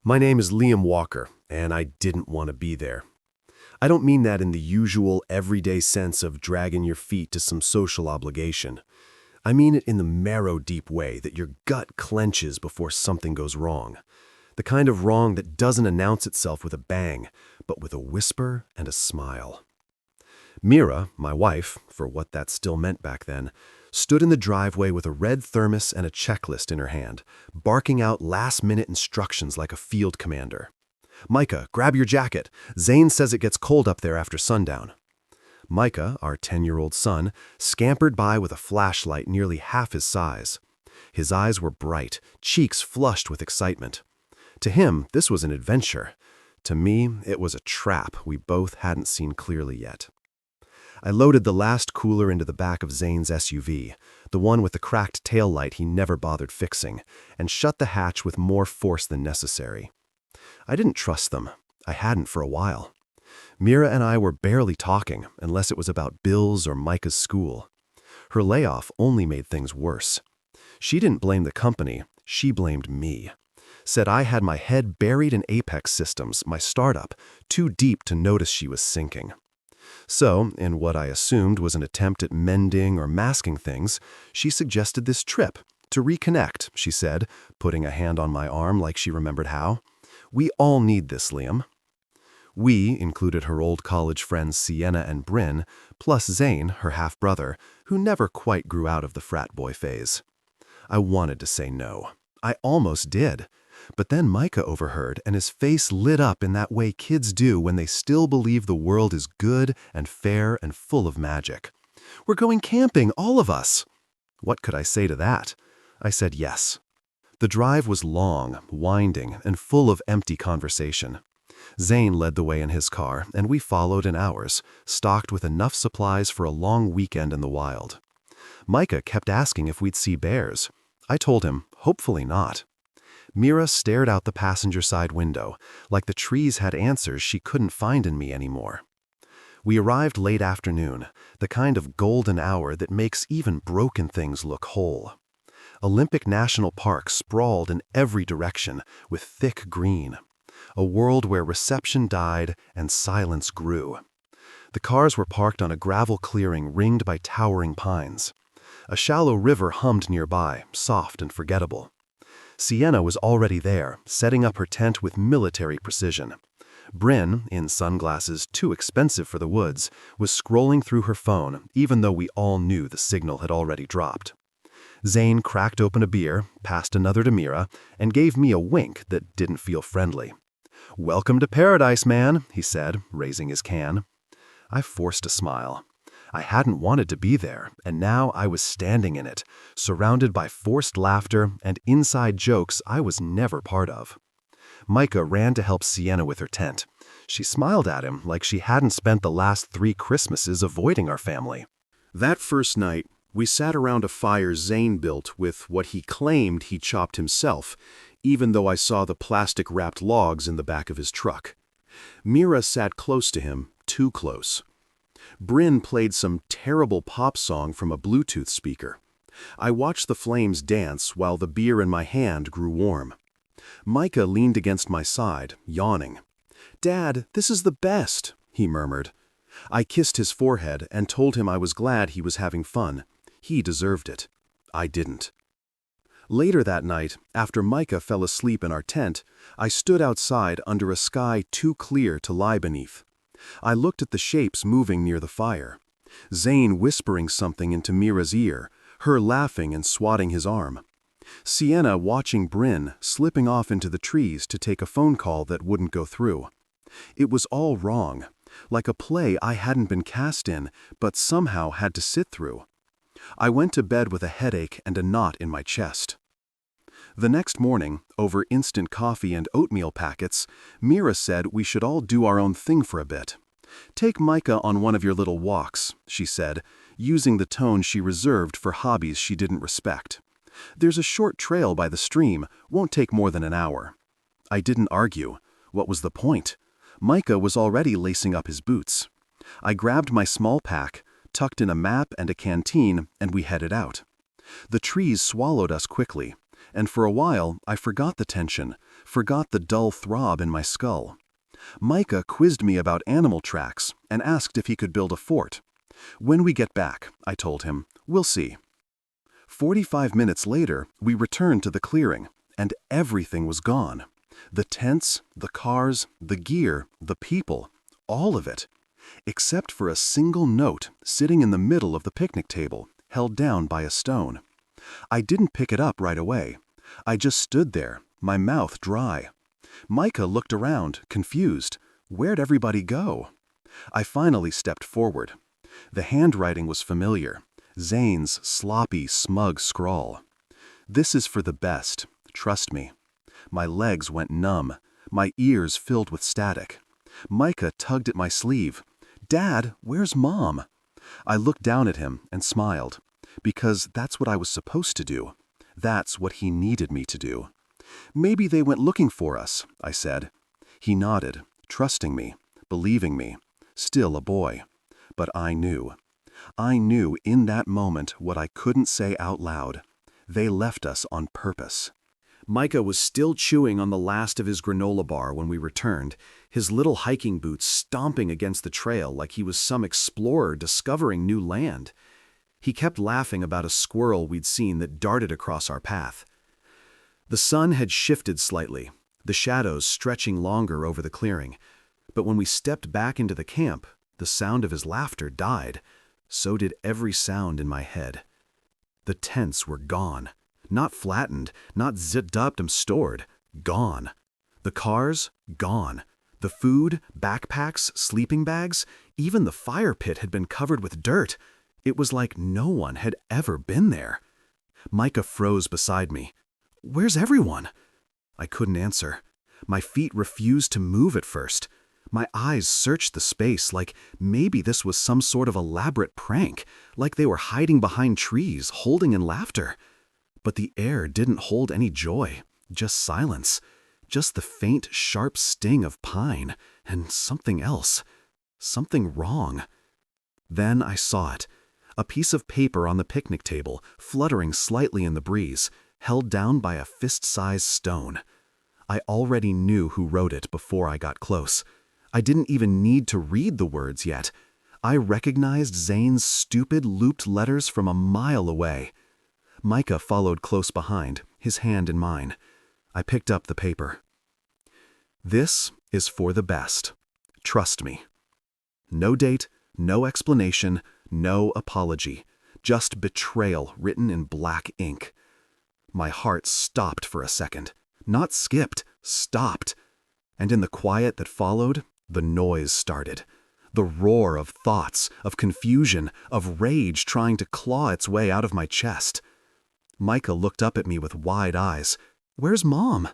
My name is Liam Walker, and I didn't want to be there. I don't mean that in the usual, everyday sense of dragging your feet to some social obligation. I mean it in the marrow-deep way that your gut clenches before something goes wrong. The kind of wrong that doesn't announce itself with a bang, but with a whisper and a smile. Mira, my wife, for what that still meant back then, stood in the driveway with a red thermos and a checklist in her hand, barking out last-minute instructions like a field commander. "Micah, grab your jacket. Zane says it gets cold up there after sundown." Micah, our 10-year-old son, scampered by with a flashlight nearly half his size. His eyes were bright, cheeks flushed with excitement. To him, this was an adventure. To me, it was a trap we both hadn't seen clearly yet. I loaded the last cooler into the back of Zane's SUV, the one with the cracked taillight he never bothered fixing, and shut the hatch with more force than necessary. I didn't trust them. I hadn't for a while. Mira and I were barely talking, unless it was about bills or Micah's school. Her layoff only made things worse. She didn't blame the company, she blamed me. Said I had my head buried in Apex Systems, my startup, too deep to notice she was sinking. So, in what I assumed was an attempt at mending or masking things, she suggested this trip. To reconnect, she said, putting a hand on my arm like she remembered how. "We all need this, Liam." We included her old college friends Sienna and Brynn, plus Zane, her half-brother, who never quite grew out of the frat boy phase. I wanted to say no. I almost did. But then Micah overheard, and his face lit up in that way kids do when they still believe the world is good and fair and full of magic. "We're going camping, all of us." What could I say to that? I said yes. The drive was long, winding, and full of empty conversation. Zane led the way in his car, and we followed in ours, stocked with enough supplies for a long weekend in the wild. Micah kept asking if we'd see bears. I told him, hopefully not. Mira stared out the passenger side window, like the trees had answers she couldn't find in me anymore. We arrived late afternoon, the kind of golden hour that makes even broken things look whole. Olympic National Park sprawled in every direction, with thick green. A world where reception died and silence grew. The cars were parked on a gravel clearing ringed by towering pines. A shallow river hummed nearby, soft and forgettable. Sienna was already there, setting up her tent with military precision. Brynn, in sunglasses too expensive for the woods, was scrolling through her phone, even though we all knew the signal had already dropped. Zane cracked open a beer, passed another to Mira, and gave me a wink that didn't feel friendly. "Welcome to paradise, man," he said, raising his can. I forced a smile. I hadn't wanted to be there, and now I was standing in it, surrounded by forced laughter and inside jokes I was never part of. Micah ran to help Sienna with her tent. She smiled at him like she hadn't spent the last 3 Christmases avoiding our family. That first night, we sat around a fire Zane built with what he claimed he chopped himself, even though I saw the plastic-wrapped logs in the back of his truck. Mira sat close to him, too close. Brynn played some terrible pop song from a Bluetooth speaker. I watched the flames dance while the beer in my hand grew warm. Micah leaned against my side, yawning. "Dad, this is the best," he murmured. I kissed his forehead and told him I was glad he was having fun. He deserved it. I didn't. Later that night, after Micah fell asleep in our tent, I stood outside under a sky too clear to lie beneath. I looked at the shapes moving near the fire. Zane whispering something into Mira's ear, her laughing and swatting his arm. Sienna watching Brynn slipping off into the trees to take a phone call that wouldn't go through. It was all wrong, like a play I hadn't been cast in, but somehow had to sit through. I went to bed with a headache and a knot in my chest. The next morning, over instant coffee and oatmeal packets, Mira said we should all do our own thing for a bit. "Take Micah on one of your little walks," she said, using the tone she reserved for hobbies she didn't respect. "There's a short trail by the stream, won't take more than an hour." I didn't argue. What was the point? Micah was already lacing up his boots. I grabbed my small pack, tucked in a map and a canteen, and we headed out. The trees swallowed us quickly. and for a while I forgot the tension, forgot the dull throb in my skull. Micah quizzed me about animal tracks and asked if he could build a fort. When we get back, I told him, we'll see. 45 minutes later, we returned to the clearing, and everything was gone. The tents, the cars, the gear, the people, all of it, except for a single note sitting in the middle of the picnic table, held down by a stone. I didn't pick it up right away. I just stood there, my mouth dry. Micah looked around, confused. Where'd everybody go? I finally stepped forward. The handwriting was familiar. Zane's sloppy, smug scrawl. "This is for the best. Trust me." My legs went numb. My ears filled with static. Micah tugged at my sleeve. "Dad, where's Mom?" I looked down at him and smiled, because that's what I was supposed to do. That's what he needed me to do. "Maybe they went looking for us," I said. He nodded, trusting me, believing me, still a boy. But I knew. I knew in that moment what I couldn't say out loud. They left us on purpose. Micah was still chewing on the last of his granola bar when we returned, his little hiking boots stomping against the trail like he was some explorer discovering new land. He kept laughing about a squirrel we'd seen that darted across our path. The sun had shifted slightly, the shadows stretching longer over the clearing. But when we stepped back into the camp, the sound of his laughter died. So did every sound in my head. The tents were gone. Not flattened, not zipped up and stored. Gone. The cars, gone. The food, backpacks, sleeping bags, even the fire pit had been covered with dirt. It was like no one had ever been there. Micah froze beside me. "Where's everyone?" I couldn't answer. My feet refused to move at first. My eyes searched the space like maybe this was some sort of elaborate prank, like they were hiding behind trees, holding in laughter. But the air didn't hold any joy, just silence, just the faint, sharp sting of pine, and something else, something wrong. Then I saw it, a piece of paper on the picnic table, fluttering slightly in the breeze, held down by a fist-sized stone. I already knew who wrote it before I got close. I didn't even need to read the words yet. I recognized Zane's stupid, looped letters from a mile away. Micah followed close behind, his hand in mine. I picked up the paper. "This is for the best. Trust me." No date, no explanation, no apology. Just betrayal written in black ink. My heart stopped for a second. Not skipped, stopped. And in the quiet that followed, the noise started. The roar of thoughts, of confusion, of rage trying to claw its way out of my chest. Micah looked up at me with wide eyes. "Where's Mom?"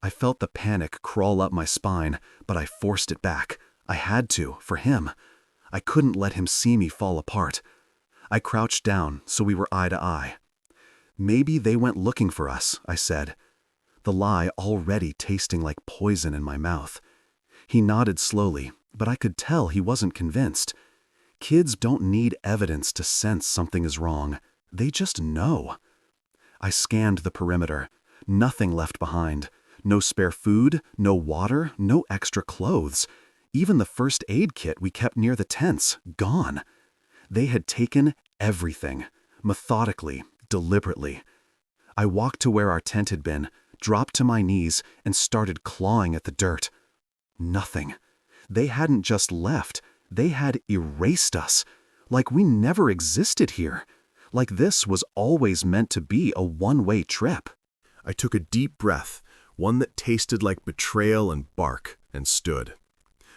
I felt the panic crawl up my spine, but I forced it back. I had to, for him. I couldn't let him see me fall apart. I crouched down so we were eye to eye. "Maybe they went looking for us," I said, the lie already tasting like poison in my mouth. He nodded slowly, but I could tell he wasn't convinced. Kids don't need evidence to sense something is wrong. They just know. I scanned the perimeter. Nothing left behind. No spare food, no water, no extra clothes. Even the first aid kit we kept near the tents, gone. They had taken everything, methodically, deliberately. I walked to where our tent had been, dropped to my knees, and started clawing at the dirt. Nothing. They hadn't just left, they had erased us, like we never existed here. Like this was always meant to be a one-way trip. I took a deep breath, one that tasted like betrayal and bark, and stood.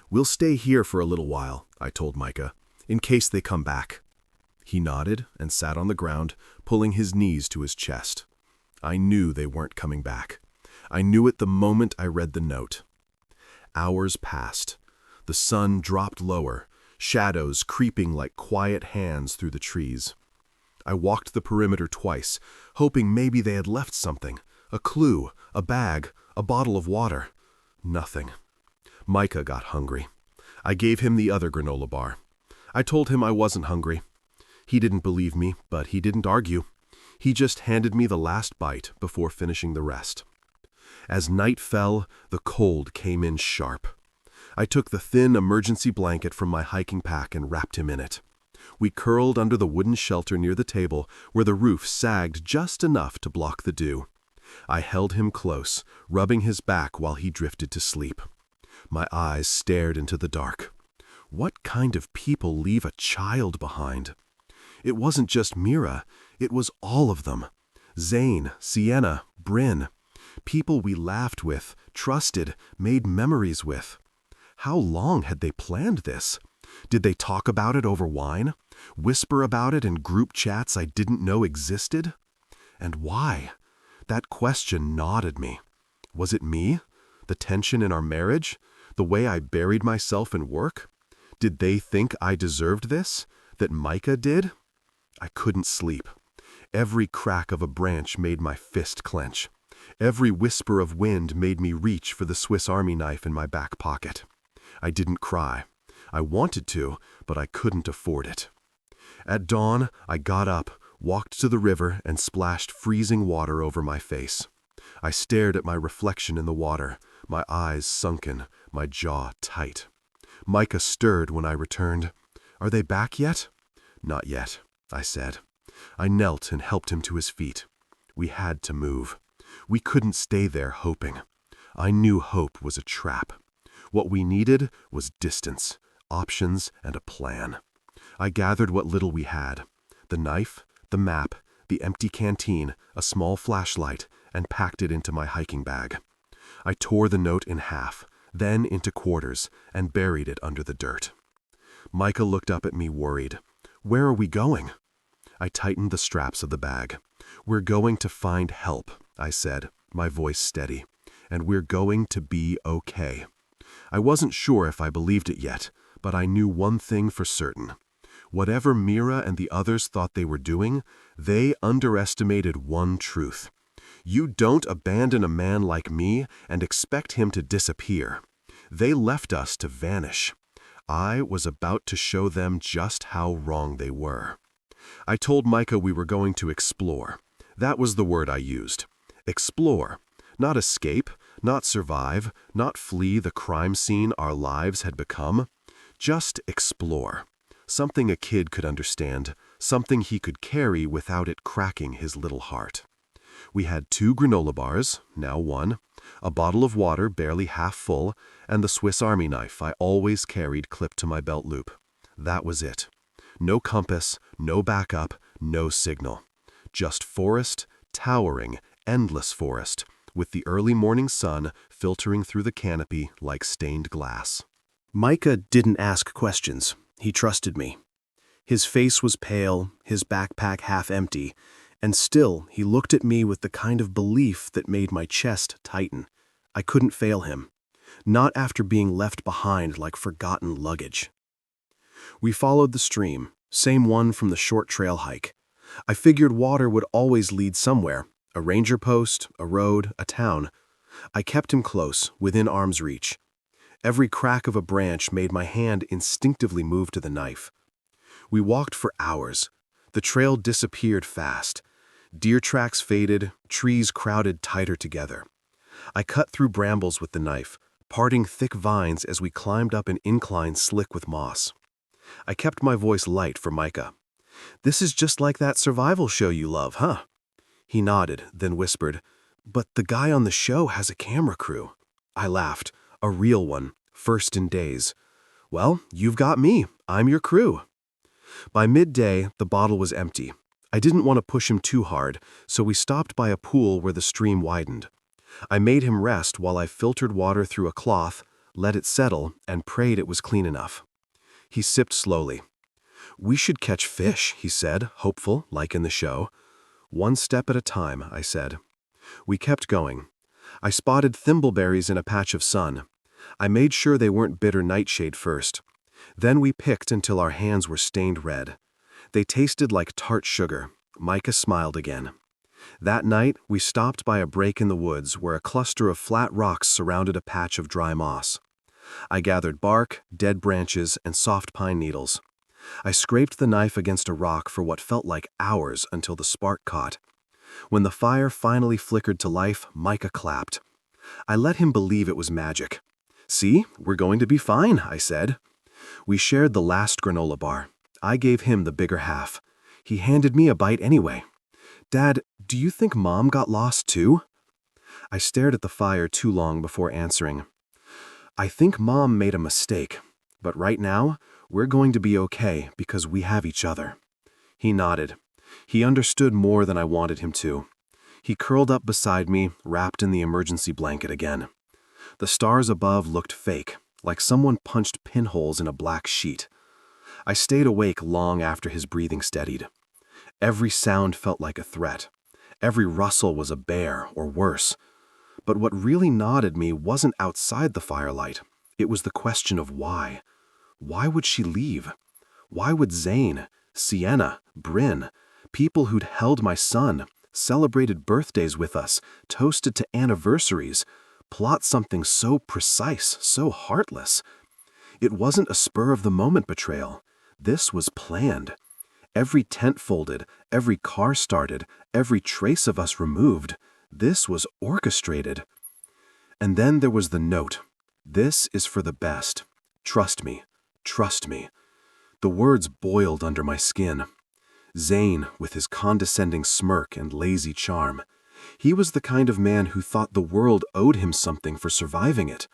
"We'll stay here for a little while," I told Micah, "in case they come back." He nodded and sat on the ground, pulling his knees to his chest. I knew they weren't coming back. I knew it the moment I read the note. Hours passed. The sun dropped lower, shadows creeping like quiet hands through the trees. I walked the perimeter twice, hoping maybe they had left something, a clue, a bag, a bottle of water. Nothing. Micah got hungry. I gave him the other granola bar. I told him I wasn't hungry. He didn't believe me, but he didn't argue. He just handed me the last bite before finishing the rest. As night fell, the cold came in sharp. I took the thin emergency blanket from my hiking pack and wrapped him in it. We curled under the wooden shelter near the table where the roof sagged just enough to block the dew. I held him close, rubbing his back while he drifted to sleep. My eyes stared into the dark. What kind of people leave a child behind? It wasn't just Mira, it was all of them. Zane, Sienna, Brynn. People we laughed with, trusted, made memories with. How long had they planned this? Did they talk about it over wine? Whisper about it in group chats I didn't know existed? And why? That question gnawed at me. Was it me? The tension in our marriage? The way I buried myself in work? Did they think I deserved this? That Micah did? I couldn't sleep. Every crack of a branch made my fist clench. Every whisper of wind made me reach for the Swiss Army knife in my back pocket. I didn't cry. I wanted to, but I couldn't afford it. At dawn, I got up, walked to the river, and splashed freezing water over my face. I stared at my reflection in the water, my eyes sunken, my jaw tight. Micah stirred when I returned. "Are they back yet?" "Not yet," I said. I knelt and helped him to his feet. We had to move. We couldn't stay there hoping. I knew hope was a trap. What we needed was distance, options, and a plan. I gathered what little we had: the knife, the map, the empty canteen, a small flashlight, and packed it into my hiking bag. I tore the note in half, then into quarters, and buried it under the dirt. Micah looked up at me worried. "Where are we going?" I tightened the straps of the bag. "We're going to find help," I said, my voice steady. "And we're going to be okay." I wasn't sure if I believed it yet, but I knew one thing for certain. Whatever Mira and the others thought they were doing, they underestimated one truth. You don't abandon a man like me and expect him to disappear. They left us to vanish. I was about to show them just how wrong they were. I told Micah we were going to explore. That was the word I used. Explore. Not escape, not survive, not flee the crime scene our lives had become. Just explore. Something a kid could understand, something he could carry without it cracking his little heart. We had 2 granola bars, now 1, a bottle of water barely half full, and the Swiss Army knife I always carried clipped to my belt loop. That was it. No compass, no backup, no signal. Just forest, towering, endless forest, with the early morning sun filtering through the canopy like stained glass. Micah didn't ask questions. He trusted me. His face was pale, his backpack half empty, and still he looked at me with the kind of belief that made my chest tighten. I couldn't fail him. Not after being left behind like forgotten luggage. We followed the stream, same one from the short trail hike. I figured water would always lead somewhere, a ranger post, a road, a town. I kept him close, within arm's reach. Every crack of a branch made my hand instinctively move to the knife. We walked for hours. The trail disappeared fast. Deer tracks faded, trees crowded tighter together. I cut through brambles with the knife, parting thick vines as we climbed up an incline slick with moss. I kept my voice light for Micah. "This is just like that survival show you love, huh?" He nodded, then whispered, "But the guy on the show has a camera crew." I laughed. "A real one, first in days." "Well, you've got me. I'm your crew." By midday, the bottle was empty. I didn't want to push him too hard, so we stopped by a pool where the stream widened. I made him rest while I filtered water through a cloth, let it settle, and prayed it was clean enough. He sipped slowly. "We should catch fish," he said, hopeful, like in the show. "One step at a time," I said. We kept going. I spotted thimbleberries in a patch of sun. I made sure they weren't bitter nightshade first. Then we picked until our hands were stained red. They tasted like tart sugar. Micah smiled again. That night, we stopped by a break in the woods where a cluster of flat rocks surrounded a patch of dry moss. I gathered bark, dead branches, and soft pine needles. I scraped the knife against a rock for what felt like hours until the spark caught. When the fire finally flickered to life, Micah clapped. I let him believe it was magic. "See, we're going to be fine," I said. We shared the last granola bar. I gave him the bigger half. He handed me a bite anyway. "Dad, do you think Mom got lost too?" I stared at the fire too long before answering. "I think Mom made a mistake, but right now, we're going to be okay because we have each other." He nodded. He understood more than I wanted him to. He curled up beside me, wrapped in the emergency blanket again. The stars above looked fake, like someone punched pinholes in a black sheet. I stayed awake long after his breathing steadied. Every sound felt like a threat. Every rustle was a bear, or worse. But what really gnawed me wasn't outside the firelight. It was the question of why. Why would she leave? Why would Zane, Sienna, Brynn, people who'd held my son, celebrated birthdays with us, toasted to anniversaries, plot something so precise, so heartless? It wasn't a spur-of-the-moment betrayal. This was planned. Every tent folded, every car started, every trace of us removed. This was orchestrated. And then there was the note. "This is for the best. Trust me. Trust me." The words boiled under my skin. Zane, with his condescending smirk and lazy charm. He was the kind of man who thought the world owed him something for surviving it.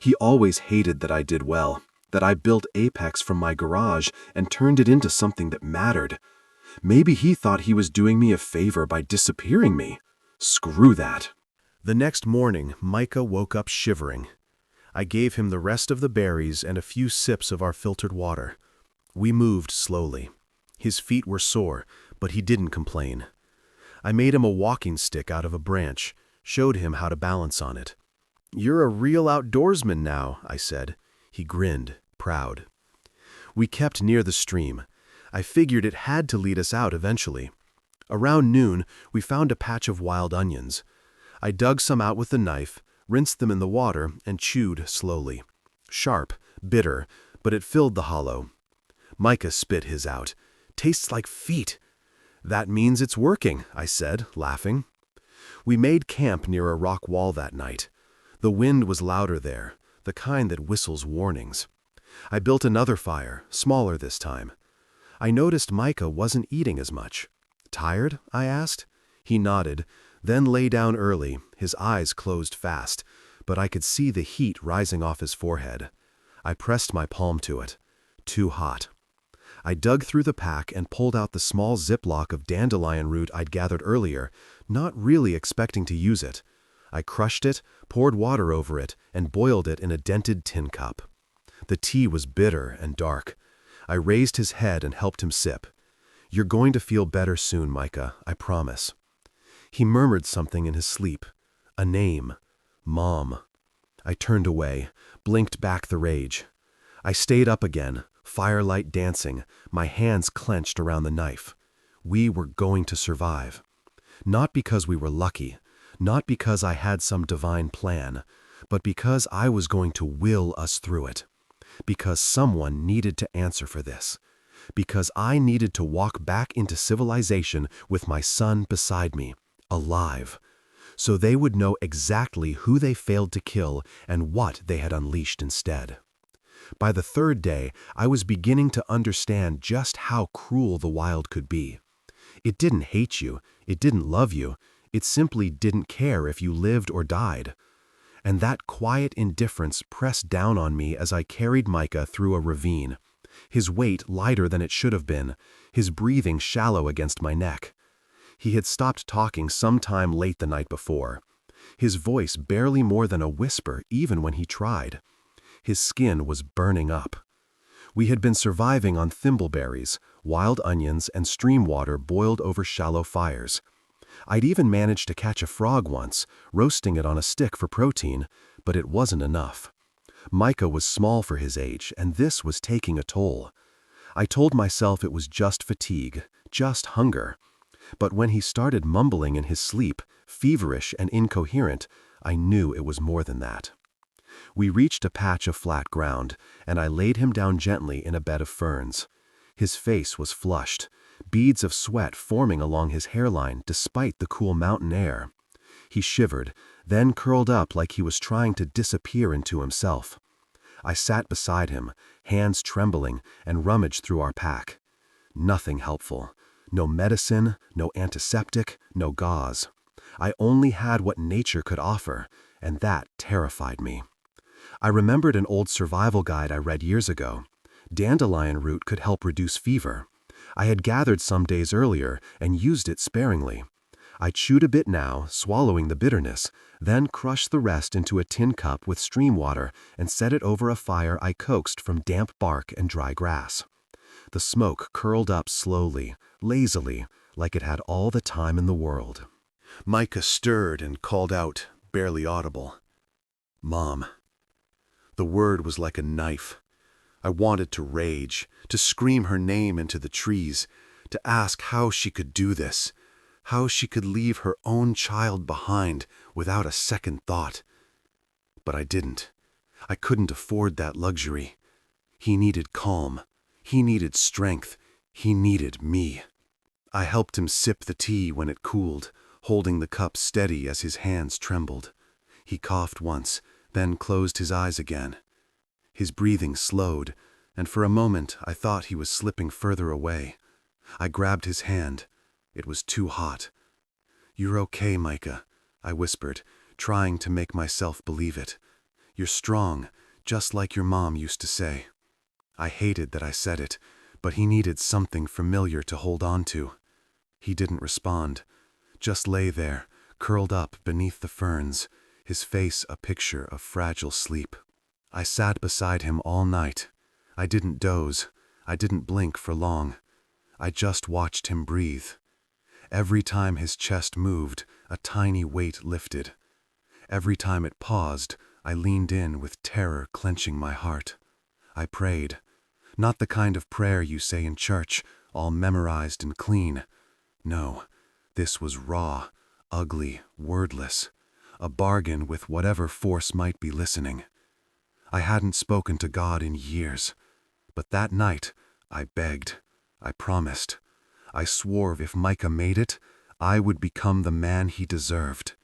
He always hated that I did well, that I built Apex from my garage and turned it into something that mattered. Maybe he thought he was doing me a favor by disappearing me. Screw that. The next morning, Micah woke up shivering. I gave him the rest of the berries and a few sips of our filtered water. We moved slowly. His feet were sore, but he didn't complain. I made him a walking stick out of a branch, showed him how to balance on it. "You're a real outdoorsman now," I said. He grinned, proud. We kept near the stream. I figured it had to lead us out eventually. Around noon, we found a patch of wild onions. I dug some out with a knife, rinsed them in the water, and chewed slowly. Sharp, bitter, but it filled the hollow. Micah spit his out. "Tastes like feet." "That means it's working," I said, laughing. We made camp near a rock wall that night. The wind was louder there, the kind that whistles warnings. I built another fire, smaller this time. I noticed Micah wasn't eating as much. "Tired?" I asked. He nodded, then lay down early, his eyes closed fast, but I could see the heat rising off his forehead. I pressed my palm to it. Too hot. I dug through the pack and pulled out the small Ziploc of dandelion root I'd gathered earlier, not really expecting to use it. I crushed it, poured water over it, and boiled it in a dented tin cup. The tea was bitter and dark. I raised his head and helped him sip. "You're going to feel better soon, Micah, I promise." He murmured something in his sleep. A name. Mom. I turned away, blinked back the rage. I stayed up again, firelight dancing, my hands clenched around the knife. We were going to survive. Not because we were lucky, not because I had some divine plan, but because I was going to will us through it. Because someone needed to answer for this. Because I needed to walk back into civilization with my son beside me, alive, so they would know exactly who they failed to kill and what they had unleashed instead. By the third day, I was beginning to understand just how cruel the wild could be. It didn't hate you, it didn't love you, it simply didn't care if you lived or died. And that quiet indifference pressed down on me as I carried Micah through a ravine, his weight lighter than it should have been, his breathing shallow against my neck. He had stopped talking sometime late the night before, his voice barely more than a whisper even when he tried. His skin was burning up. We had been surviving on thimbleberries, wild onions, and stream water boiled over shallow fires. I'd even managed to catch a frog once, roasting it on a stick for protein, but it wasn't enough. Micah was small for his age, and this was taking a toll. I told myself it was just fatigue, just hunger. But when he started mumbling in his sleep, feverish and incoherent, I knew it was more than that. We reached a patch of flat ground, and I laid him down gently in a bed of ferns. His face was flushed, beads of sweat forming along his hairline despite the cool mountain air. He shivered, then curled up like he was trying to disappear into himself. I sat beside him, hands trembling, and rummaged through our pack. Nothing helpful. No medicine, no antiseptic, no gauze. I only had what nature could offer, and that terrified me. I remembered an old survival guide I read years ago. Dandelion root could help reduce fever. I had gathered some days earlier and used it sparingly. I chewed a bit now, swallowing the bitterness, then crushed the rest into a tin cup with stream water and set it over a fire I coaxed from damp bark and dry grass. The smoke curled up slowly, lazily, like it had all the time in the world. Micah stirred and called out, barely audible, "Mom." The word was like a knife. I wanted to rage, to scream her name into the trees, to ask how she could do this, how she could leave her own child behind without a second thought. But I didn't. I couldn't afford that luxury. He needed calm. He needed strength. He needed me. I helped him sip the tea when it cooled, holding the cup steady as his hands trembled. He coughed once, then closed his eyes again. His breathing slowed, and for a moment I thought he was slipping further away. I grabbed his hand. It was too hot. "You're okay, Micah," I whispered, trying to make myself believe it. "You're strong, just like your mom used to say." I hated that I said it, but he needed something familiar to hold on to. He didn't respond, just lay there, curled up beneath the ferns, his face a picture of fragile sleep. I sat beside him all night. I didn't doze. I didn't blink for long. I just watched him breathe. Every time his chest moved, a tiny weight lifted. Every time it paused, I leaned in with terror clenching my heart. I prayed. Not the kind of prayer you say in church, all memorized and clean. No, this was raw, ugly, wordless. A bargain with whatever force might be listening. I hadn't spoken to God in years. But that night, I begged. I promised. I swore if Micah made it, I would become the man he deserved.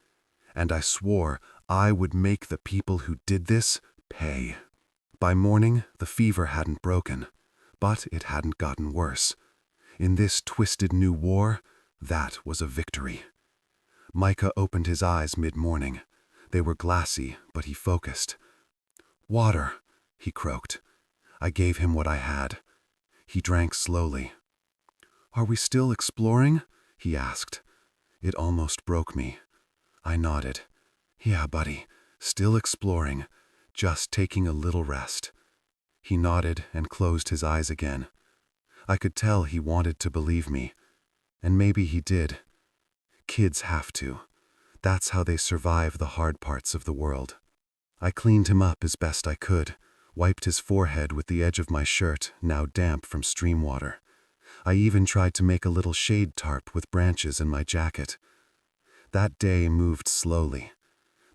And I swore I would make the people who did this pay. By morning, the fever hadn't broken, but it hadn't gotten worse. In this twisted new war, that was a victory. Micah opened his eyes mid-morning. They were glassy, but he focused. "Water," he croaked. I gave him what I had. He drank slowly. "Are we still exploring?" he asked. It almost broke me. I nodded. "Yeah, buddy, still exploring, just taking a little rest." He nodded and closed his eyes again. I could tell he wanted to believe me, and maybe he did. Kids have to. That's how they survive the hard parts of the world. I cleaned him up as best I could, wiped his forehead with the edge of my shirt, now damp from stream water. I even tried to make a little shade tarp with branches in my jacket. That day moved slowly.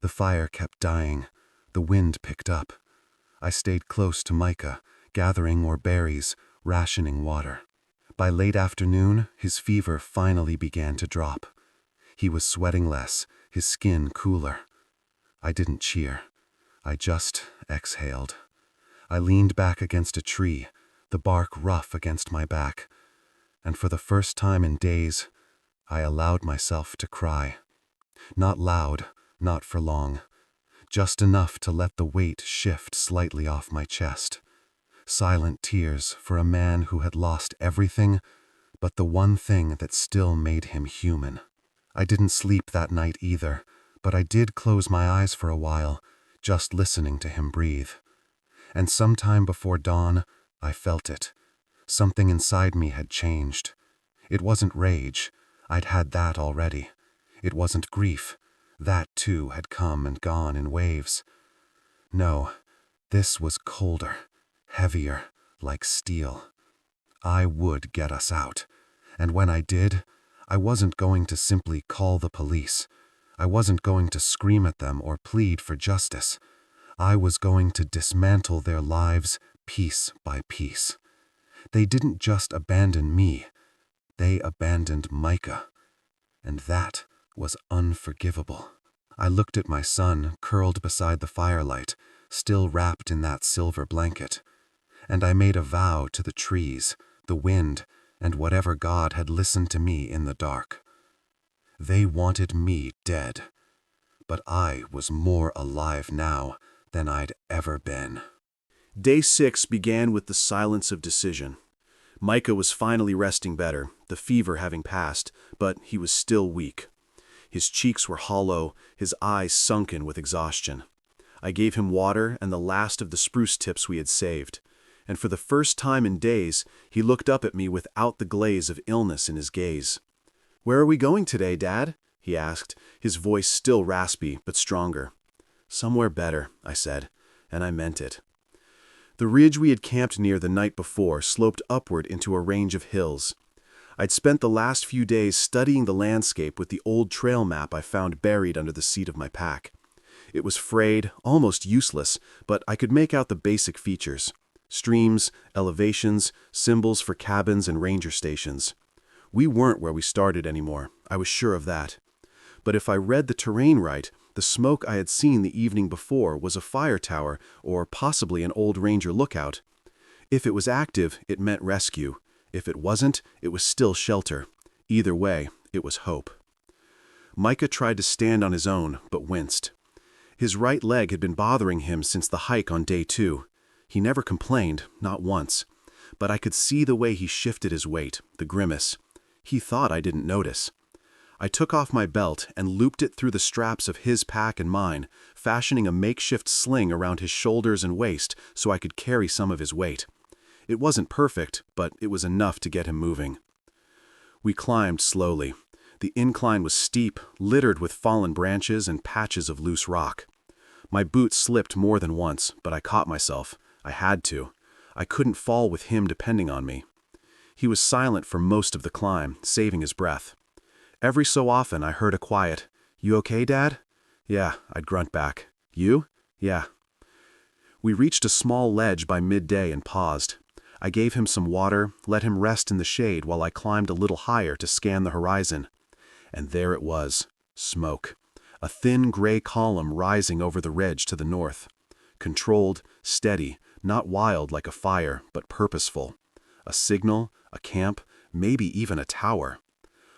The fire kept dying. The wind picked up. I stayed close to Micah, gathering more berries, rationing water. By late afternoon, his fever finally began to drop. He was sweating less, his skin cooler. I didn't cheer. I just exhaled. I leaned back against a tree, the bark rough against my back. And for the first time in days, I allowed myself to cry. Not loud, not for long. Just enough to let the weight shift slightly off my chest. Silent tears for a man who had lost everything but the one thing that still made him human. I didn't sleep that night either, but I did close my eyes for a while, just listening to him breathe. And sometime before dawn, I felt it. Something inside me had changed. It wasn't rage. I'd had that already. It wasn't grief. That, too, had come and gone in waves. No, this was colder, heavier, like steel. I would get us out. And when I did, I wasn't going to simply call the police. I wasn't going to scream at them or plead for justice. I was going to dismantle their lives piece by piece. They didn't just abandon me. They abandoned Micah, and that was unforgivable. I looked at my son curled beside the firelight, still wrapped in that silver blanket, and I made a vow to the trees, the wind, and whatever God had listened to me in the dark. They wanted me dead, but I was more alive now than I'd ever been. Day 6 began with the silence of decision. Micah was finally resting better, the fever having passed, but he was still weak. His cheeks were hollow, his eyes sunken with exhaustion. I gave him water and the last of the spruce tips we had saved, and for the first time in days, he looked up at me without the glaze of illness in his gaze. "Where are we going today, Dad?" he asked, his voice still raspy but stronger. "Somewhere better," I said, and I meant it. The ridge we had camped near the night before sloped upward into a range of hills. I'd spent the last few days studying the landscape with the old trail map I found buried under the seat of my pack. It was frayed, almost useless, but I could make out the basic features: streams, elevations, symbols for cabins and ranger stations. We weren't where we started anymore, I was sure of that. But if I read the terrain right, the smoke I had seen the evening before was a fire tower or possibly an old ranger lookout. If it was active, it meant rescue. If it wasn't, it was still shelter. Either way, it was hope. Micah tried to stand on his own, but winced. His right leg had been bothering him since the hike on day 2. He never complained, not once. But I could see the way he shifted his weight, the grimace. He thought I didn't notice. I took off my belt and looped it through the straps of his pack and mine, fashioning a makeshift sling around his shoulders and waist so I could carry some of his weight. It wasn't perfect, but it was enough to get him moving. We climbed slowly. The incline was steep, littered with fallen branches and patches of loose rock. My boots slipped more than once, but I caught myself. I had to. I couldn't fall with him depending on me. He was silent for most of the climb, saving his breath. Every so often I heard a quiet, "You okay, Dad?" "Yeah," I'd grunt back. "You?" "Yeah." We reached a small ledge by midday and paused. I gave him some water, let him rest in the shade while I climbed a little higher to scan the horizon. And there it was, smoke. A thin gray column rising over the ridge to the north. Controlled, steady, not wild like a fire, but purposeful. A signal, a camp, maybe even a tower.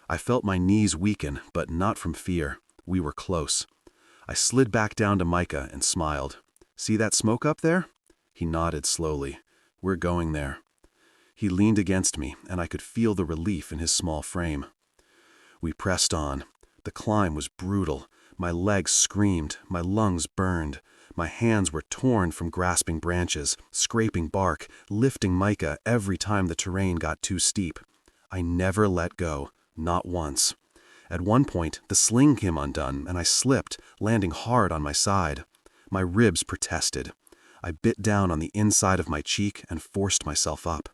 I felt my knees weaken, but not from fear. We were close. I slid back down to Micah and smiled. "See that smoke up there?" He nodded slowly. "We're going there." He leaned against me, and I could feel the relief in his small frame. We pressed on. The climb was brutal. My legs screamed, my lungs burned. My hands were torn from grasping branches, scraping bark, lifting Micah every time the terrain got too steep. I never let go, not once. At one point, the sling came undone, and I slipped, landing hard on my side. My ribs protested. I bit down on the inside of my cheek and forced myself up.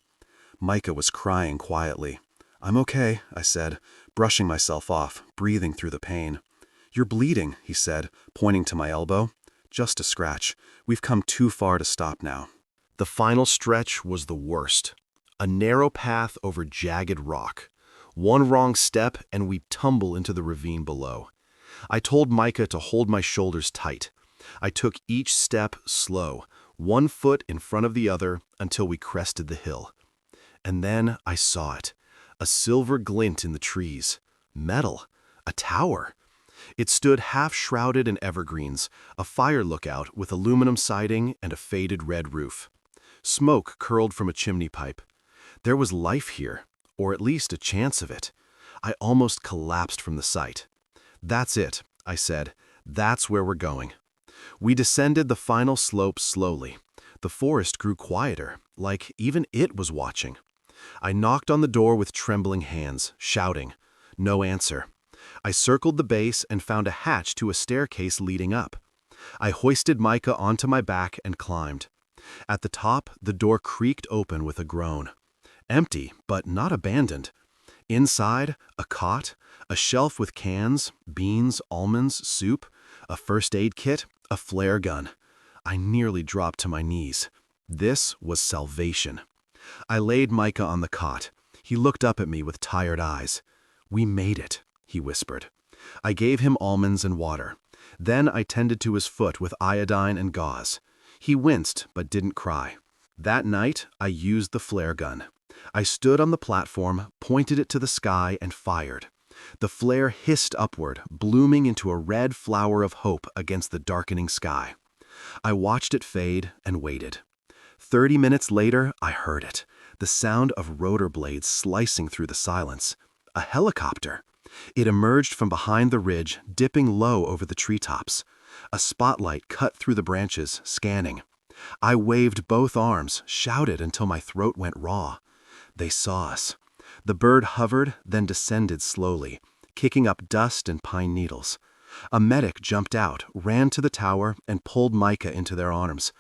Micah was crying quietly. "I'm okay," I said, brushing myself off, breathing through the pain. "You're bleeding," he said, pointing to my elbow. "Just a scratch. We've come too far to stop now." The final stretch was the worst. A narrow path over jagged rock. One wrong step and we'd tumble into the ravine below. I told Micah to hold my shoulders tight. I took each step slow, one foot in front of the other until we crested the hill. And then I saw it. A silver glint in the trees. Metal. A tower. It stood half-shrouded in evergreens, a fire lookout with aluminum siding and a faded red roof. Smoke curled from a chimney pipe. There was life here, or at least a chance of it. I almost collapsed from the sight. "That's it," I said. "That's where we're going." We descended the final slope slowly. The forest grew quieter, like even it was watching. I knocked on the door with trembling hands, shouting. No answer. I circled the base and found a hatch to a staircase leading up. I hoisted Micah onto my back and climbed. At the top, the door creaked open with a groan. Empty, but not abandoned. Inside, a cot, a shelf with cans, beans, almonds, soup, a first aid kit, a flare gun. I nearly dropped to my knees. This was salvation. I laid Micah on the cot. He looked up at me with tired eyes. "We made it," he whispered. I gave him almonds and water. Then I tended to his foot with iodine and gauze. He winced but didn't cry. That night, I used the flare gun. I stood on the platform, pointed it to the sky, and fired. The flare hissed upward, blooming into a red flower of hope against the darkening sky. I watched it fade and waited. 30 minutes later, I heard it, the sound of rotor blades slicing through the silence. A helicopter. It emerged from behind the ridge, dipping low over the treetops. A spotlight cut through the branches, scanning. I waved both arms, shouted until my throat went raw. They saw us. The bird hovered, then descended slowly, kicking up dust and pine needles. A medic jumped out, ran to the tower, and pulled Micah into their arms.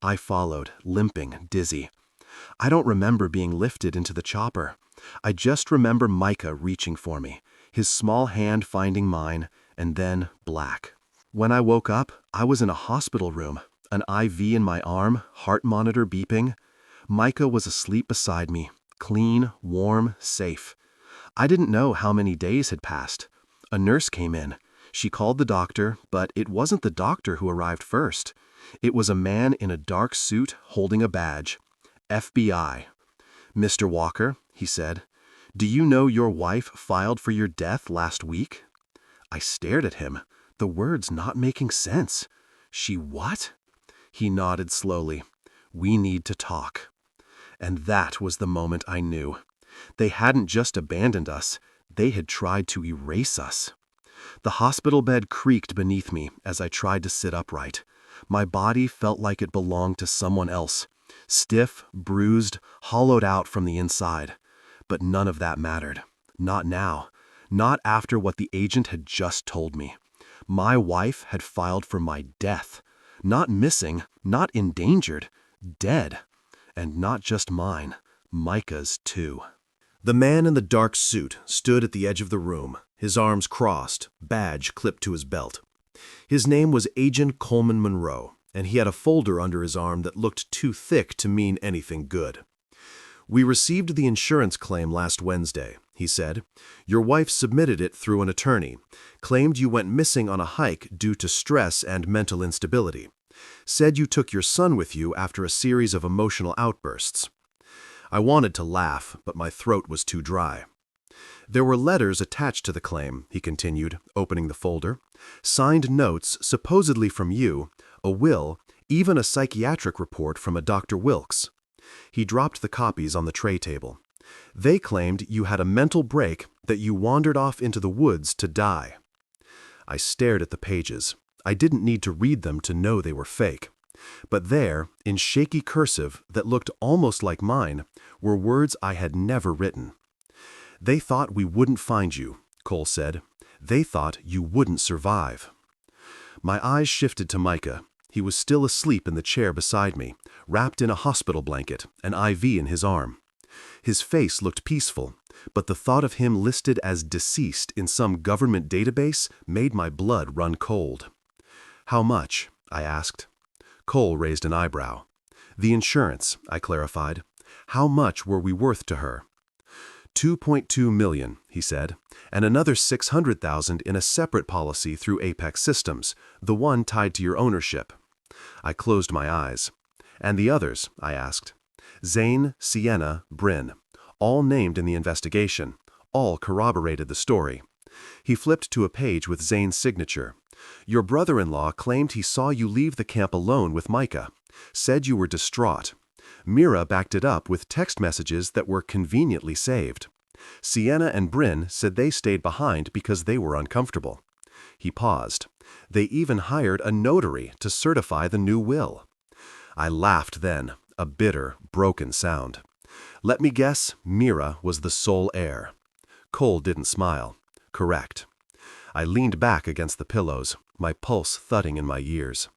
I followed, limping, dizzy. I don't remember being lifted into the chopper. I just remember Micah reaching for me, his small hand finding mine, and then black. When I woke up, I was in a hospital room, an IV in my arm, heart monitor beeping. Micah was asleep beside me, clean, warm, safe. I didn't know how many days had passed. A nurse came in. She called the doctor, but it wasn't the doctor who arrived first. It was a man in a dark suit holding a badge. FBI. "Mr. Walker," he said, "do you know your wife filed for your death last week?" I stared at him, the words not making sense. "She what?" He nodded slowly. "We need to talk." And that was the moment I knew. They hadn't just abandoned us, they had tried to erase us. The hospital bed creaked beneath me as I tried to sit upright. My body felt like it belonged to someone else. Stiff, bruised, hollowed out from the inside. But none of that mattered. Not now. Not after what the agent had just told me. My wife had filed for my death. Not missing, not endangered, dead. And not just mine, Micah's too. The man in the dark suit stood at the edge of the room, his arms crossed, badge clipped to his belt. His name was Agent Coleman Monroe, and he had a folder under his arm that looked too thick to mean anything good. "We received the insurance claim last Wednesday," he said. "Your wife submitted it through an attorney, claimed you went missing on a hike due to stress and mental instability. Said you took your son with you after a series of emotional outbursts." I wanted to laugh, but my throat was too dry. "There were letters attached to the claim," he continued, opening the folder. "Signed notes, supposedly from you, a will, even a psychiatric report from a Dr. Wilkes." He dropped the copies on the tray table. "They claimed you had a mental break, that you wandered off into the woods to die." I stared at the pages. I didn't need to read them to know they were fake. But there, in shaky cursive that looked almost like mine, were words I had never written. "They thought we wouldn't find you," Cole said. "They thought you wouldn't survive." My eyes shifted to Micah. He was still asleep in the chair beside me, wrapped in a hospital blanket, an IV in his arm. His face looked peaceful, but the thought of him listed as deceased in some government database made my blood run cold. "How much?" I asked. Cole raised an eyebrow. "The insurance," I clarified. "How much were we worth to her?" $2.2 million, he said, and another $600,000 in a separate policy through Apex Systems, the one tied to your ownership. I closed my eyes. "And the others?" I asked. "Zane, Sienna, Brynn, all named in the investigation, all corroborated the story." He flipped to a page with Zane's signature. "Your brother-in-law claimed he saw you leave the camp alone with Micah, said you were distraught. Mira backed it up with text messages that were conveniently saved. Sienna and Brynn said they stayed behind because they were uncomfortable." He paused. "They even hired a notary to certify the new will." I laughed then, a bitter, broken sound. "Let me guess, Mira was the sole heir." Cole didn't smile. "Correct." I leaned back against the pillows, my pulse thudding in my ears.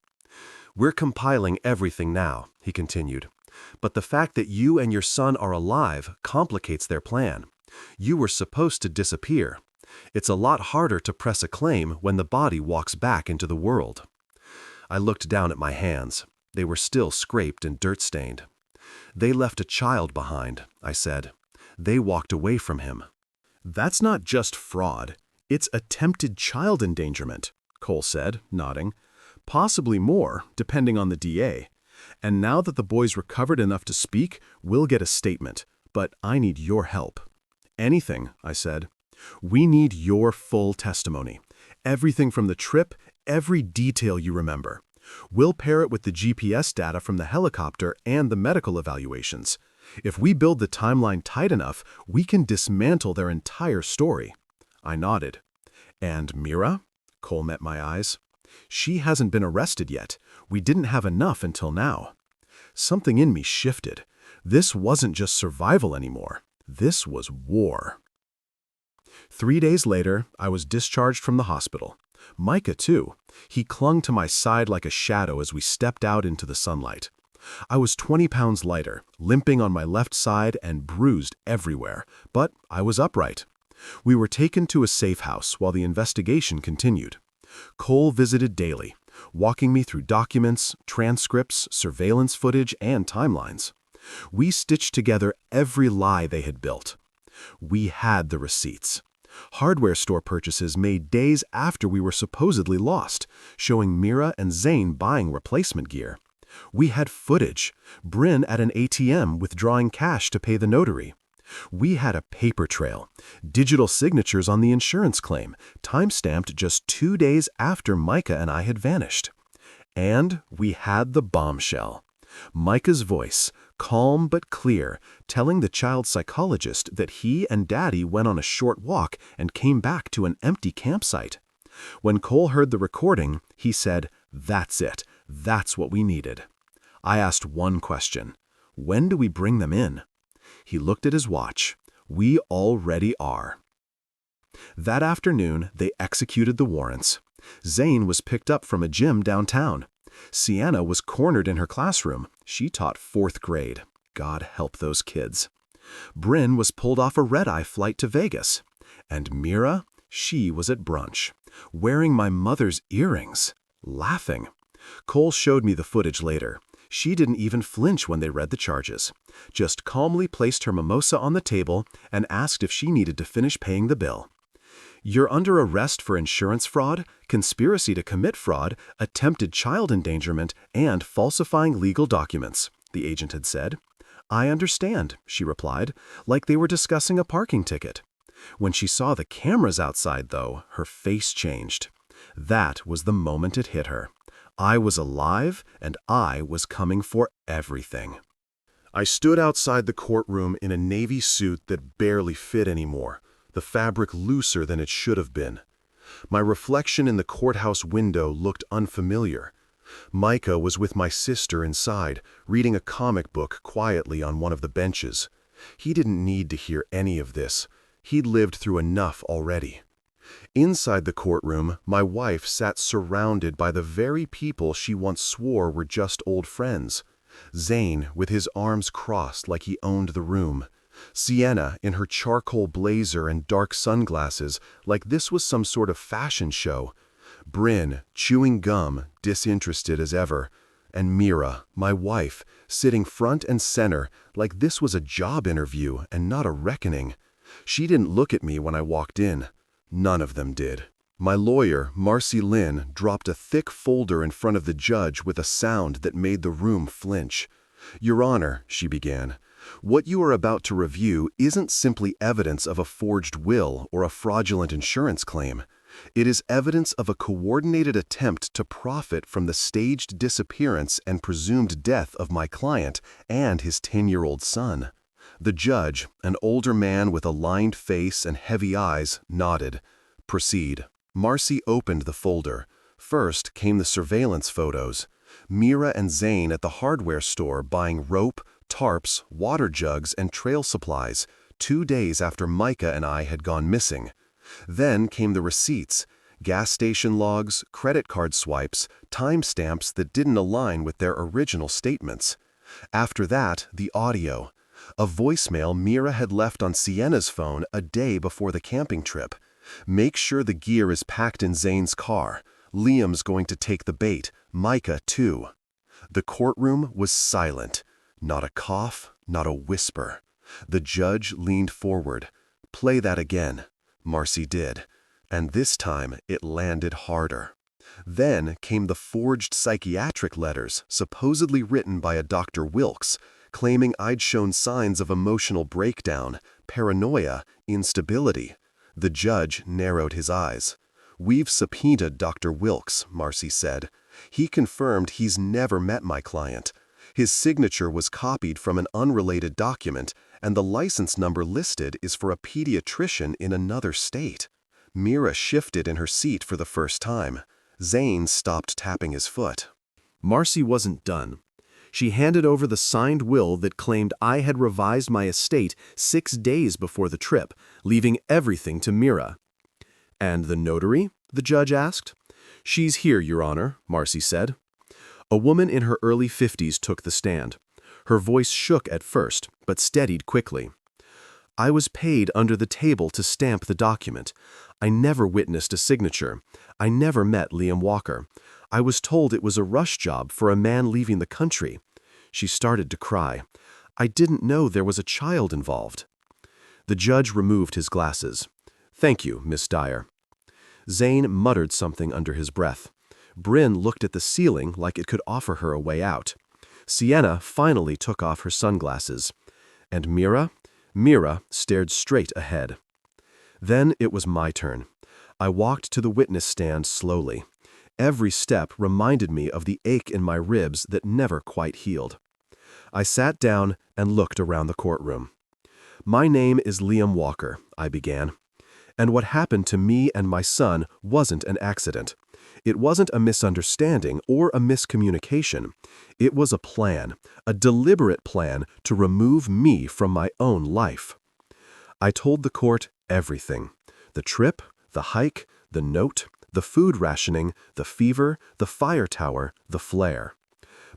"We're compiling everything now," he continued. "But the fact that you and your son are alive complicates their plan. You were supposed to disappear. It's a lot harder to press a claim when the body walks back into the world." I looked down at my hands. They were still scraped and dirt-stained. "They left a child behind," I said. They walked away from him. "That's not just fraud. It's attempted child endangerment," Cole said, nodding. "Possibly more, depending on the DA. And now that the boy's recovered enough to speak, we'll get a statement. But I need your help." "Anything," I said. "We need your full testimony. Everything from the trip, every detail you remember. We'll pair it with the GPS data from the helicopter and the medical evaluations. If we build the timeline tight enough, we can dismantle their entire story." I nodded. "And Mira?" Cole met my eyes. "She hasn't been arrested yet. We didn't have enough until now." Something in me shifted. This wasn't just survival anymore. This was war. 3 days later, I was discharged from the hospital. Micah, too. He clung to my side like a shadow as we stepped out into the sunlight. I was 20 pounds lighter, limping on my left side and bruised everywhere, but I was upright. We were taken to a safe house while the investigation continued. Cole visited daily, walking me through documents, transcripts, surveillance footage, and timelines. We stitched together every lie they had built. We had the receipts. Hardware store purchases made days after we were supposedly lost, showing Mira and Zane buying replacement gear. We had footage, Brynn at an ATM withdrawing cash to pay the notary. We had a paper trail, digital signatures on the insurance claim, time-stamped just 2 days after Micah and I had vanished. And we had the bombshell. Micah's voice, calm but clear, telling the child psychologist that he and Daddy went on a short walk and came back to an empty campsite. When Cole heard the recording, he said, "That's it. That's what we needed." I asked one question. "When do we bring them in?" He looked at his watch. "We already are." That afternoon, they executed the warrants. Zane was picked up from a gym downtown. Sienna was cornered in her classroom. She taught 4th grade. God help those kids. Brynn was pulled off a red-eye flight to Vegas. And Mira, she was at brunch, wearing my mother's earrings, laughing. Cole showed me the footage later. She didn't even flinch when they read the charges, just calmly placed her mimosa on the table and asked if she needed to finish paying the bill. "You're under arrest for insurance fraud, conspiracy to commit fraud, attempted child endangerment, and falsifying legal documents," the agent had said. "I understand," she replied, like they were discussing a parking ticket. When she saw the cameras outside, though, her face changed. That was the moment it hit her. I was alive, and I was coming for everything. I stood outside the courtroom in a navy suit that barely fit anymore, the fabric looser than it should have been. My reflection in the courthouse window looked unfamiliar. Micah was with my sister inside, reading a comic book quietly on one of the benches. He didn't need to hear any of this. He'd lived through enough already. Inside the courtroom, my wife sat surrounded by the very people she once swore were just old friends. Zane, with his arms crossed like he owned the room. Sienna, in her charcoal blazer and dark sunglasses, like this was some sort of fashion show. Brynn, chewing gum, disinterested as ever. And Mira, my wife, sitting front and center, like this was a job interview and not a reckoning. She didn't look at me when I walked in. None of them did. My lawyer, Marcy Lynn, dropped a thick folder in front of the judge with a sound that made the room flinch. "Your Honor," she began, "what you are about to review isn't simply evidence of a forged will or a fraudulent insurance claim. It is evidence of a coordinated attempt to profit from the staged disappearance and presumed death of my client and his 10-year-old son." The judge, an older man with a lined face and heavy eyes, nodded. "Proceed." Marcy opened the folder. First came the surveillance photos. Mira and Zane at the hardware store buying rope, tarps, water jugs, and trail supplies, 2 days after Micah and I had gone missing. Then came the receipts, gas station logs, credit card swipes, timestamps that didn't align with their original statements. After that, the audio. A voicemail Mira had left on Sienna's phone a day before the camping trip. "Make sure the gear is packed in Zane's car. Liam's going to take the bait, Micah too." The courtroom was silent. Not a cough, not a whisper. The judge leaned forward. "Play that again." Marcy did. And this time it landed harder. Then came the forged psychiatric letters, supposedly written by a Dr. Wilkes, claiming I'd shown signs of emotional breakdown, paranoia, instability. The judge narrowed his eyes. "We've subpoenaed Dr. Wilkes," Marcy said. "He confirmed he's never met my client. His signature was copied from an unrelated document, and the license number listed is for a pediatrician in another state." Mira shifted in her seat for the first time. Zane stopped tapping his foot. Marcy wasn't done. She handed over the signed will that claimed I had revised my estate 6 days before the trip, leaving everything to Mira. "And the notary?" the judge asked. "She's here, Your Honor," Marcy said. A woman in her early 50s took the stand. Her voice shook at first, but steadied quickly. "I was paid under the table to stamp the document. I never witnessed a signature. I never met Liam Walker. I was told it was a rush job for a man leaving the country." She started to cry. "I didn't know there was a child involved." The judge removed his glasses. "Thank you, Miss Dyer." Zane muttered something under his breath. Brynn looked at the ceiling like it could offer her a way out. Sienna finally took off her sunglasses. And Mira? Mira stared straight ahead. Then it was my turn. I walked to the witness stand slowly. Every step reminded me of the ache in my ribs that never quite healed. I sat down and looked around the courtroom. "My name is Liam Walker," I began. "And what happened to me and my son wasn't an accident. It wasn't a misunderstanding or a miscommunication. It was a plan, a deliberate plan to remove me from my own life." I told the court everything. The trip, the hike, the note, the food rationing, the fever, the fire tower, the flare.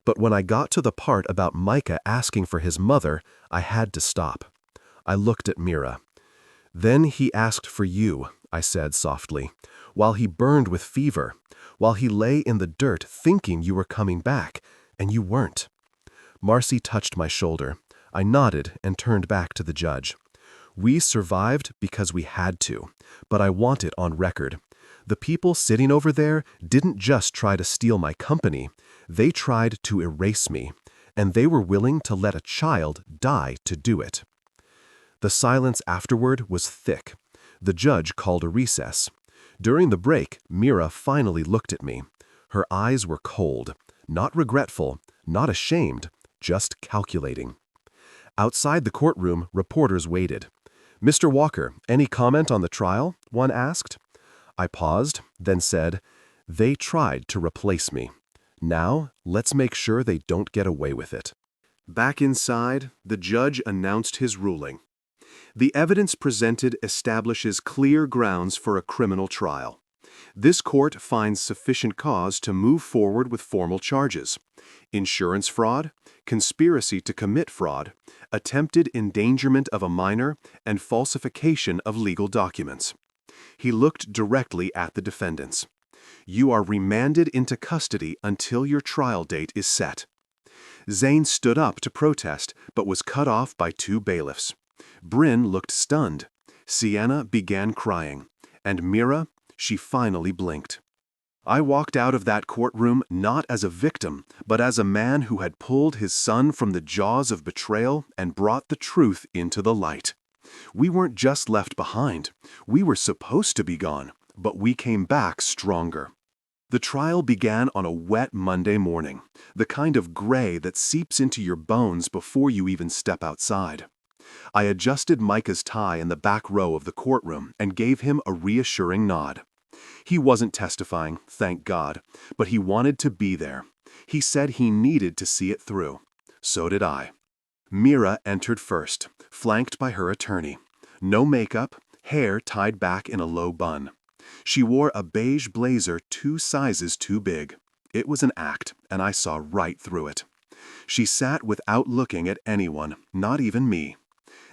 But when I got to the part about Micah asking for his mother, I had to stop. I looked at Mira. "Then he asked for you," I said softly, "while he burned with fever, while he lay in the dirt thinking you were coming back, and you weren't." Marcy touched my shoulder. I nodded and turned back to the judge. "We survived because we had to, but I want it on record. The people sitting over there didn't just try to steal my company, they tried to erase me, and they were willing to let a child die to do it." The silence afterward was thick. The judge called a recess. During the break, Mira finally looked at me. Her eyes were cold, not regretful, not ashamed, just calculating. Outside the courtroom, reporters waited. "Mr. Walker, any comment on the trial?" one asked. I paused, then said, "They tried to replace me. Now, let's make sure they don't get away with it." Back inside, the judge announced his ruling. "The evidence presented establishes clear grounds for a criminal trial. This court finds sufficient cause to move forward with formal charges: insurance fraud, conspiracy to commit fraud, attempted endangerment of a minor, and falsification of legal documents." He looked directly at the defendants. "You are remanded into custody until your trial date is set." Zane stood up to protest, but was cut off by 2 bailiffs. Brynn looked stunned. Sienna began crying. And Mira, she finally blinked. I walked out of that courtroom not as a victim, but as a man who had pulled his son from the jaws of betrayal and brought the truth into the light. We weren't just left behind. We were supposed to be gone, but we came back stronger. The trial began on a wet Monday morning, the kind of gray that seeps into your bones before you even step outside. I adjusted Micah's tie in the back row of the courtroom and gave him a reassuring nod. He wasn't testifying, thank God, but he wanted to be there. He said he needed to see it through. So did I. Mira entered first, flanked by her attorney. No makeup, hair tied back in a low bun. She wore a beige blazer 2 sizes too big. It was an act, and I saw right through it. She sat without looking at anyone, not even me.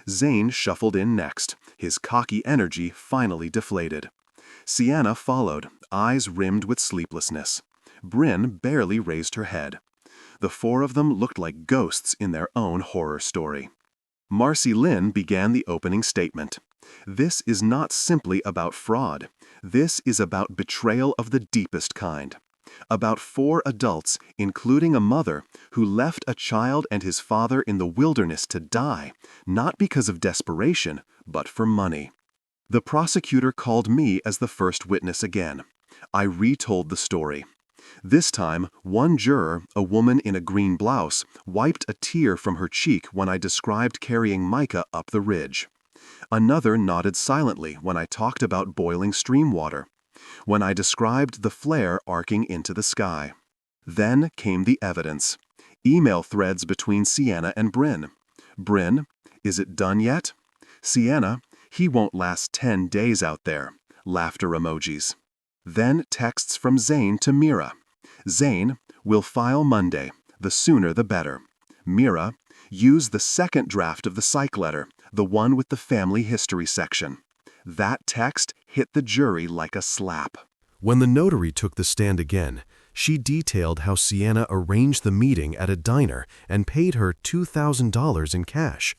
Zane shuffled in next, his cocky energy finally deflated. Sienna followed, eyes rimmed with sleeplessness. Brynn barely raised her head. The 4 of them looked like ghosts in their own horror story. Marcy Lynn began the opening statement. This is not simply about fraud. This is about betrayal of the deepest kind. About 4 adults, including a mother, who left a child and his father in the wilderness to die, not because of desperation, but for money. The prosecutor called me as the first witness again. I retold the story. This time, one juror, a woman in a green blouse, wiped a tear from her cheek when I described carrying Micah up the ridge. Another nodded silently when I talked about boiling stream water, when I described the flare arcing into the sky. Then came the evidence. Email threads between Sienna and Brynn. Brynn, is it done yet? Sienna, he won't last 10 days out there. Laughter emojis. Then texts from Zane to Mira. Zane, we'll file Monday. The sooner the better. Mira, use the second draft of the psych letter, the one with the family history section. That text hit the jury like a slap. When the notary took the stand again, she detailed how Sienna arranged the meeting at a diner and paid her $2,000 in cash.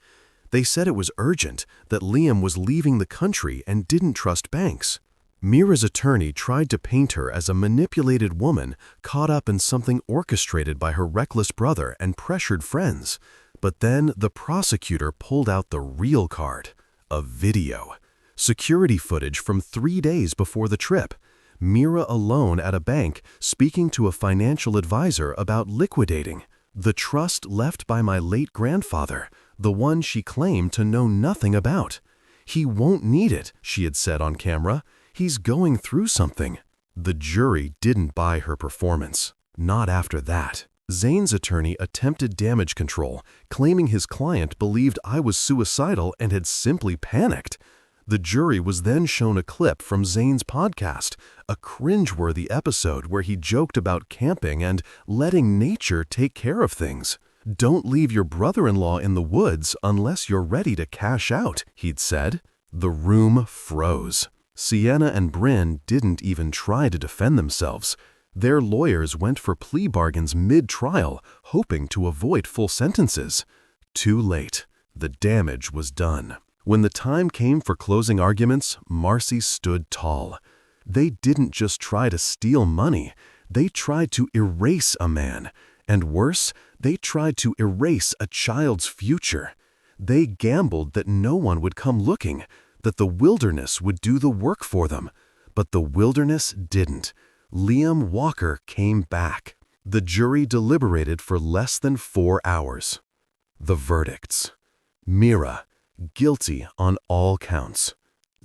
They said it was urgent, that Liam was leaving the country and didn't trust banks. Mira's attorney tried to paint her as a manipulated woman caught up in something orchestrated by her reckless brother and pressured friends. But then the prosecutor pulled out the real card, a video. Security footage from 3 days before the trip. Mira alone at a bank speaking to a financial advisor about liquidating the trust left by my late grandfather, the one she claimed to know nothing about. He won't need it, she had said on camera. He's going through something. The jury didn't buy her performance. Not after that. Zane's attorney attempted damage control, claiming his client believed I was suicidal and had simply panicked. The jury was then shown a clip from Zane's podcast, a cringeworthy episode where he joked about camping and letting nature take care of things. Don't leave your brother-in-law in the woods unless you're ready to cash out, he'd said. The room froze. Sienna and Brynn didn't even try to defend themselves. Their lawyers went for plea bargains mid-trial, hoping to avoid full sentences. Too late. The damage was done. When the time came for closing arguments, Marcy stood tall. They didn't just try to steal money. They tried to erase a man. And worse, they tried to erase a child's future. They gambled that no one would come looking, that the wilderness would do the work for them. But the wilderness didn't. Liam Walker came back. The jury deliberated for less than 4 hours. The verdicts. Mira, guilty on all counts.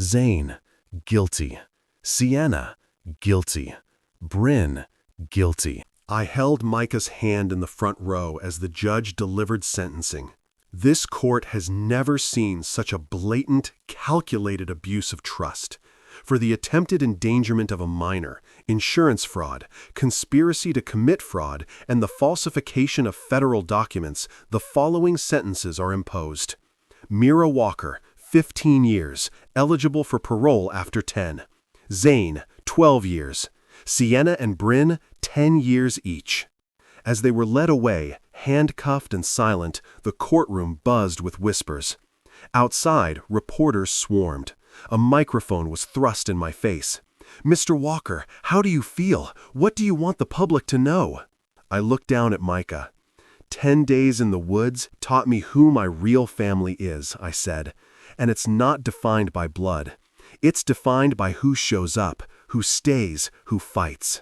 Zane, guilty. Sienna, guilty. Brynn, guilty. I held Micah's hand in the front row as the judge delivered sentencing. This court has never seen such a blatant, calculated abuse of trust. For the attempted endangerment of a minor, insurance fraud, conspiracy to commit fraud, and the falsification of federal documents, the following sentences are imposed. Mira Walker, 15 years, eligible for parole after 10. Zane, 12 years. Sienna and Brynn, 10 years each. As they were led away, handcuffed and silent, the courtroom buzzed with whispers. Outside, reporters swarmed. A microphone was thrust in my face. "Mr. Walker, how do you feel? What do you want the public to know?" I looked down at Micah. 10 days in the woods taught me who my real family is, I said. And it's not defined by blood. It's defined by who shows up, who stays, who fights.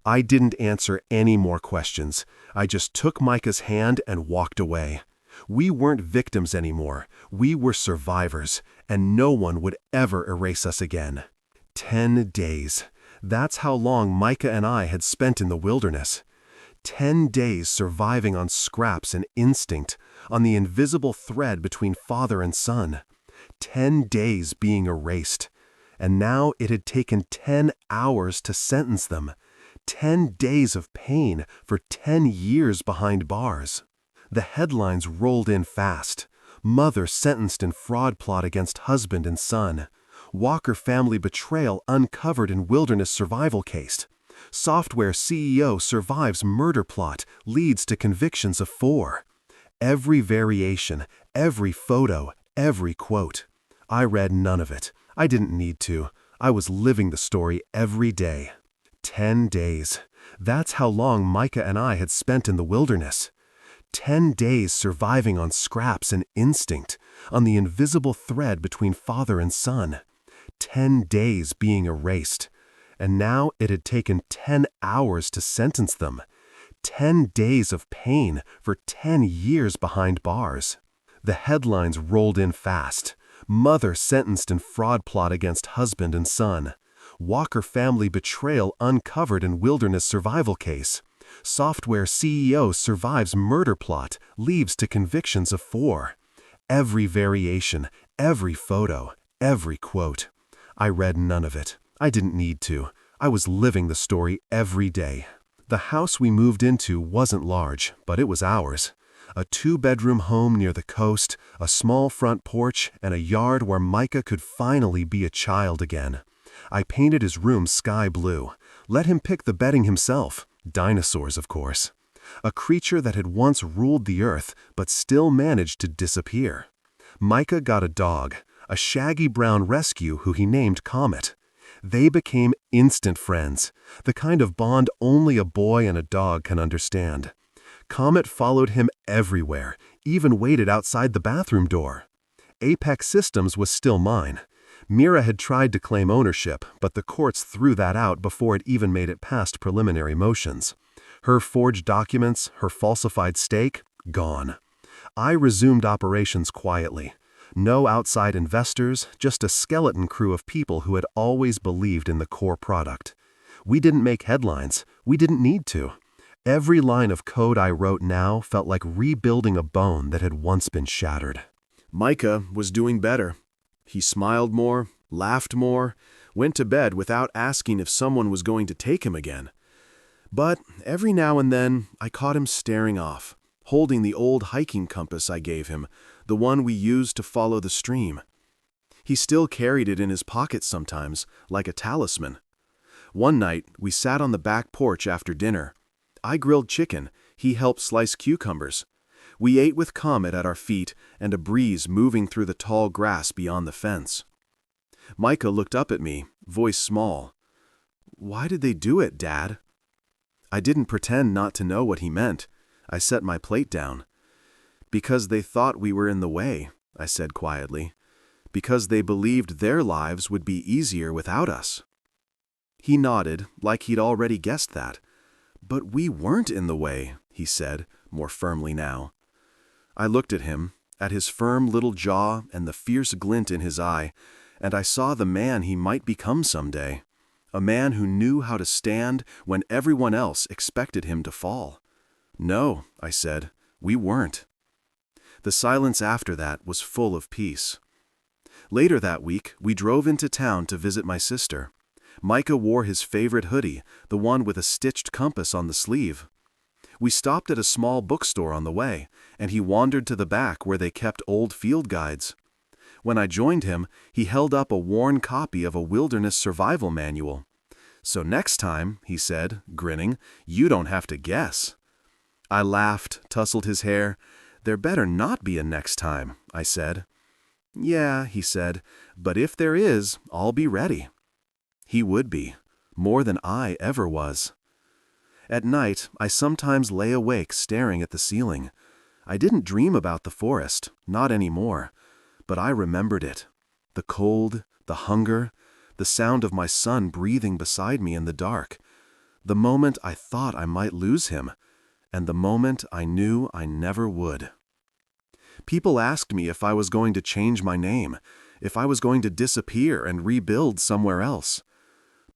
I didn't answer any more questions. I just took Micah's hand and walked away. We weren't victims anymore. We were survivors, and no one would ever erase us again. 10 days. That's how long Micah and I had spent in the wilderness. 10 days surviving on scraps and instinct, on the invisible thread between father and son. 10 days being erased. And now it had taken 10 hours to sentence them. 10 days of pain for 10 years behind bars. The headlines rolled in fast. Mother sentenced in fraud plot against husband and son. Walker family betrayal uncovered in wilderness survival case. Software CEO survives murder plot, leads to convictions of 4. Every variation, every photo, every quote. I read none of it. I didn't need to. I was living the story every day. 10 days. That's how long Micah and I had spent in the wilderness. 10 days surviving on scraps and instinct, on the invisible thread between father and son. 10 days being erased. And now it had taken 10 hours to sentence them. 10 days of pain for 10 years behind bars. The headlines rolled in fast. Mother sentenced in fraud plot against husband and son. Walker family betrayal uncovered in wilderness survival case. Software CEO survives murder plot, leaves to convictions of 4. Every variation, every photo, every quote. I read none of it. I didn't need to. I was living the story every day. The house we moved into wasn't large, but it was ours. A 2-bedroom home near the coast, a small front porch, and a yard where Micah could finally be a child again. I painted his room sky blue. Let him pick the bedding himself. Dinosaurs, of course. A creature that had once ruled the earth, but still managed to disappear. Micah got a dog, a shaggy brown rescue who he named Comet. They became instant friends, the kind of bond only a boy and a dog can understand. Comet followed him everywhere, even waited outside the bathroom door. Apex Systems was still mine. Mira had tried to claim ownership, but the courts threw that out before it even made it past preliminary motions. Her forged documents, her falsified stake, gone. I resumed operations quietly. No outside investors, just a skeleton crew of people who had always believed in the core product. We didn't make headlines. We didn't need to. Every line of code I wrote now felt like rebuilding a bone that had once been shattered. Micah was doing better. He smiled more, laughed more, went to bed without asking if someone was going to take him again. But every now and then, I caught him staring off, holding the old hiking compass I gave him, the one we used to follow the stream. He still carried it in his pocket sometimes, like a talisman. One night, we sat on the back porch after dinner. I grilled chicken, he helped slice cucumbers. We ate with Comet at our feet and a breeze moving through the tall grass beyond the fence. Micah looked up at me, voice small. "Why did they do it, Dad?" I didn't pretend not to know what he meant. I set my plate down. "Because they thought we were in the way," I said quietly. "Because they believed their lives would be easier without us." He nodded, like he'd already guessed that. "But we weren't in the way," he said, more firmly now. I looked at him, at his firm little jaw and the fierce glint in his eye, and I saw the man he might become someday. A man who knew how to stand when everyone else expected him to fall. "No," I said, "we weren't." The silence after that was full of peace. Later that week, we drove into town to visit my sister. Micah wore his favorite hoodie, the one with a stitched compass on the sleeve. We stopped at a small bookstore on the way, and he wandered to the back where they kept old field guides. When I joined him, he held up a worn copy of a wilderness survival manual. "So next time," he said, grinning, "you don't have to guess." I laughed, tousled his hair. "There better not be a next time," I said. "Yeah," he said, "but if there is, I'll be ready." He would be, more than I ever was. At night, I sometimes lay awake staring at the ceiling. I didn't dream about the forest, not anymore, but I remembered it. The cold, the hunger, the sound of my son breathing beside me in the dark. The moment I thought I might lose him, and the moment I knew I never would. People asked me if I was going to change my name, if I was going to disappear and rebuild somewhere else.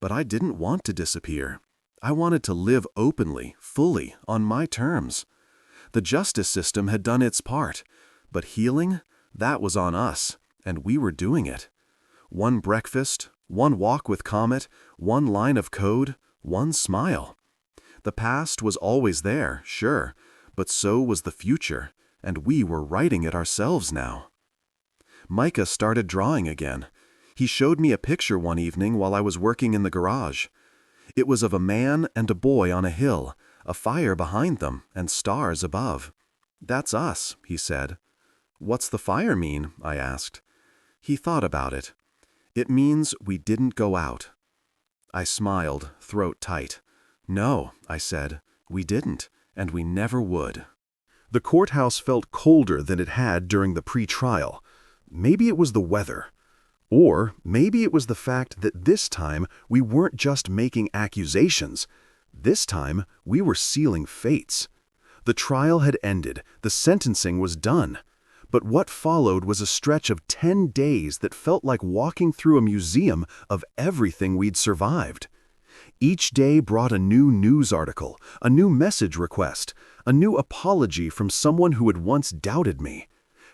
But I didn't want to disappear. I wanted to live openly, fully, on my terms. The justice system had done its part, but healing, that was on us, and we were doing it. One breakfast, one walk with Comet, one line of code, one smile. The past was always there, sure, but so was the future, and we were writing it ourselves now. Micah started drawing again. He showed me a picture one evening while I was working in the garage. It was of a man and a boy on a hill, a fire behind them, and stars above. "That's us," he said. "What's the fire mean?" I asked. He thought about it. "It means we didn't go out." I smiled, throat tight. "No," I said, "we didn't, and we never would." The courthouse felt colder than it had during the pre-trial. Maybe it was the weather. Or maybe it was the fact that this time we weren't just making accusations. This time we were sealing fates. The trial had ended, the sentencing was done. But what followed was a stretch of 10 days that felt like walking through a museum of everything we'd survived. Each day brought a new news article, a new message request, a new apology from someone who had once doubted me.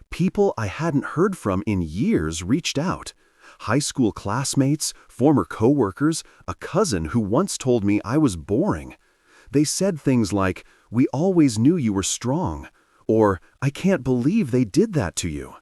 People I hadn't heard from in years reached out. High school classmates, former coworkers, a cousin who once told me I was boring. They said things like, "We always knew you were strong," or "I can't believe they did that to you."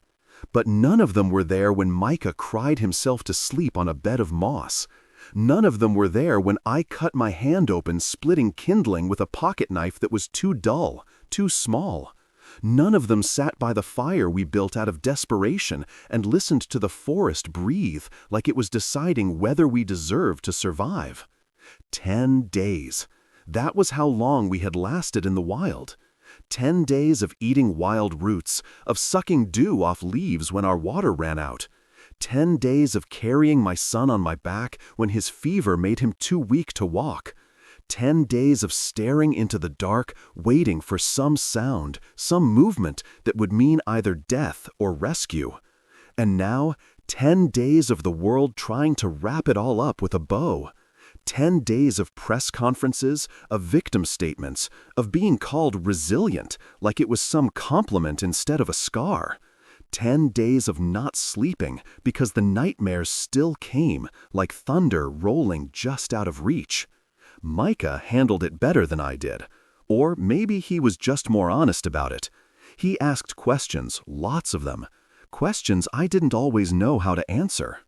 But none of them were there when Micah cried himself to sleep on a bed of moss. None of them were there when I cut my hand open splitting kindling with a pocket knife that was too dull, too small. None of them sat by the fire we built out of desperation and listened to the forest breathe like it was deciding whether we deserved to survive. 10 days. That was how long we had lasted in the wild. 10 days of eating wild roots, of sucking dew off leaves when our water ran out. 10 days of carrying my son on my back when his fever made him too weak to walk. 10 days of staring into the dark, waiting for some sound, some movement that would mean either death or rescue. And now, 10 days of the world trying to wrap it all up with a bow. 10 days of press conferences, of victim statements, of being called resilient like it was some compliment instead of a scar. 10 days of not sleeping because the nightmares still came, like thunder rolling just out of reach. Micah handled it better than I did. Or maybe he was just more honest about it. He asked questions, lots of them. Questions I didn't always know how to answer.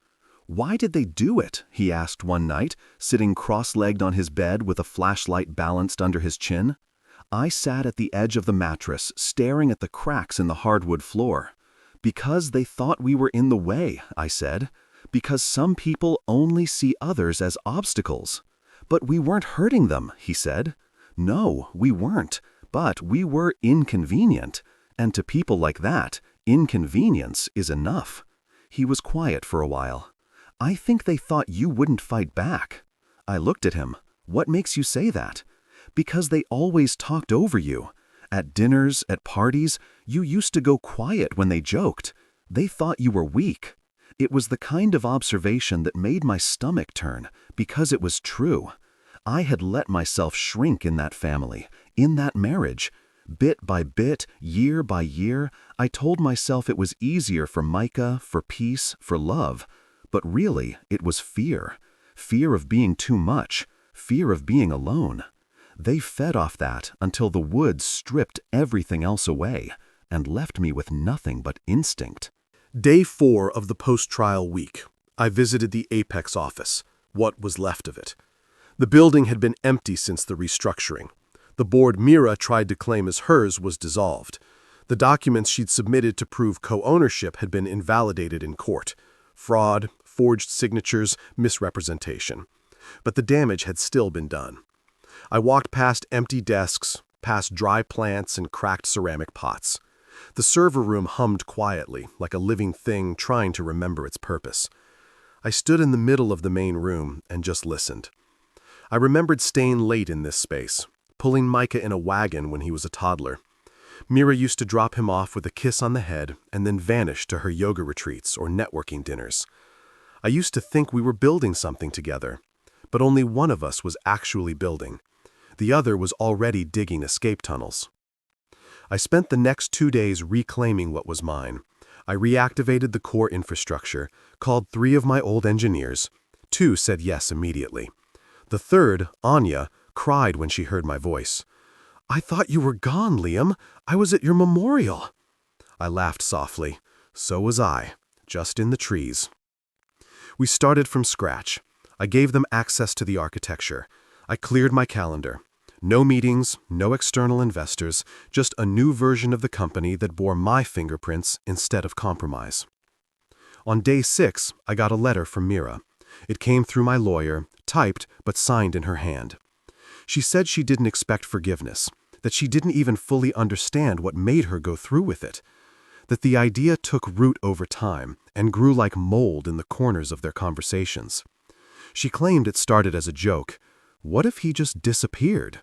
"Why did they do it?" he asked one night, sitting cross-legged on his bed with a flashlight balanced under his chin. I sat at the edge of the mattress, staring at the cracks in the hardwood floor. "Because they thought we were in the way," I said. "Because some people only see others as obstacles." "But we weren't hurting them," he said. "No, we weren't, but we were inconvenient. And to people like that, inconvenience is enough." He was quiet for a while. "I think they thought you wouldn't fight back." I looked at him. "What makes you say that?" "Because they always talked over you. At dinners, at parties, you used to go quiet when they joked. They thought you were weak." It was the kind of observation that made my stomach turn, because it was true. I had let myself shrink in that family, in that marriage. Bit by bit, year by year, I told myself it was easier for Micah, for peace, for love. But really, it was fear. Fear of being too much. Fear of being alone. They fed off that until the woods stripped everything else away and left me with nothing but instinct. Day 4 of the post-trial week. I visited the Apex office, what was left of it. The building had been empty since the restructuring. The board Mira tried to claim as hers was dissolved. The documents she'd submitted to prove co-ownership had been invalidated in court. Fraud, forged signatures, misrepresentation. But the damage had still been done. I walked past empty desks, past dry plants and cracked ceramic pots. The server room hummed quietly, like a living thing trying to remember its purpose. I stood in the middle of the main room and just listened. I remembered staying late in this space, pulling Micah in a wagon when he was a toddler. Mira used to drop him off with a kiss on the head and then vanish to her yoga retreats or networking dinners. I used to think we were building something together, but only one of us was actually building. The other was already digging escape tunnels. I spent the next 2 days reclaiming what was mine. I reactivated the core infrastructure, called 3 of my old engineers. 2 said yes immediately. The third, Anya, cried when she heard my voice. "I thought you were gone, Liam. I was at your memorial." I laughed softly. So was I, just in the trees. We started from scratch. I gave them access to the architecture. I cleared my calendar. No meetings, no external investors, just a new version of the company that bore my fingerprints instead of compromise. On day 6, I got a letter from Mira. It came through my lawyer, typed but signed in her hand. She said she didn't expect forgiveness, that she didn't even fully understand what made her go through with it, that the idea took root over time and grew like mold in the corners of their conversations. She claimed it started as a joke. What if he just disappeared?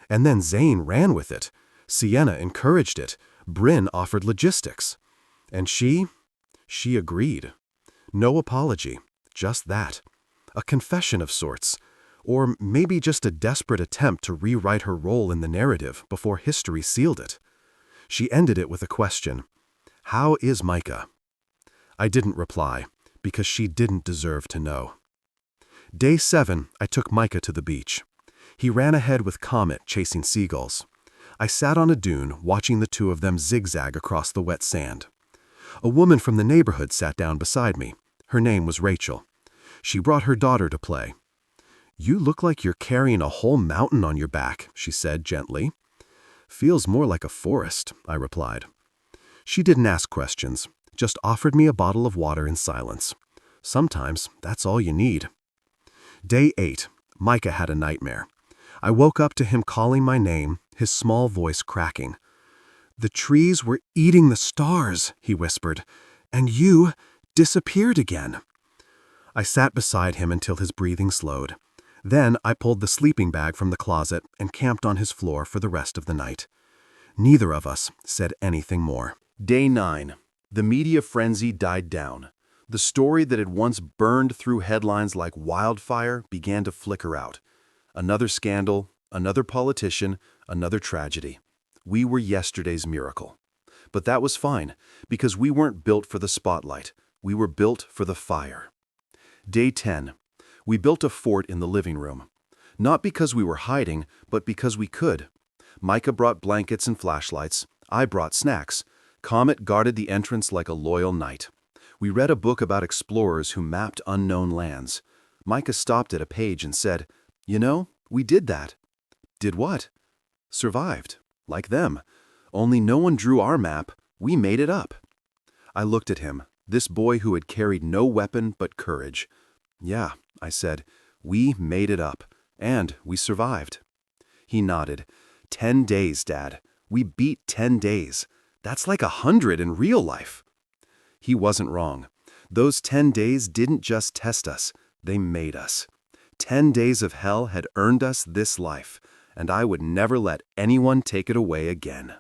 And then Zane ran with it. Sienna encouraged it. Brynn offered logistics. And she agreed. No apology, just that. A confession of sorts. Or maybe just a desperate attempt to rewrite her role in the narrative before history sealed it. She ended it with a question. How is Micah? I didn't reply, because she didn't deserve to know. Day 7, I took Micah to the beach. He ran ahead with Comet chasing seagulls. I sat on a dune, watching the two of them zigzag across the wet sand. A woman from the neighborhood sat down beside me. Her name was Rachel. She brought her daughter to play. "You look like you're carrying a whole mountain on your back," she said gently. "Feels more like a forest," I replied. She didn't ask questions, just offered me a bottle of water in silence. Sometimes that's all you need. Day 8, Micah had a nightmare. I woke up to him calling my name, his small voice cracking. "The trees were eating the stars," he whispered, "and you disappeared again." I sat beside him until his breathing slowed. Then I pulled the sleeping bag from the closet and camped on his floor for the rest of the night. Neither of us said anything more. Day 9. The media frenzy died down. The story that had once burned through headlines like wildfire began to flicker out. Another scandal, another politician, another tragedy. We were yesterday's miracle. But that was fine, because we weren't built for the spotlight. We were built for the fire. Day 10. We built a fort in the living room. Not because we were hiding, but because we could. Micah brought blankets and flashlights. I brought snacks. Comet guarded the entrance like a loyal knight. We read a book about explorers who mapped unknown lands. Micah stopped at a page and said, "You know, we did that." "Did what?" "Survived. Like them. Only no one drew our map. We made it up." I looked at him, this boy who had carried no weapon but courage. "Yeah," I said, "we made it up. And we survived." He nodded. 10 days, Dad. We beat 10 days. That's like 100 in real life." He wasn't wrong. Those 10 days didn't just test us, they made us. 10 days of hell had earned us this life, and I would never let anyone take it away again.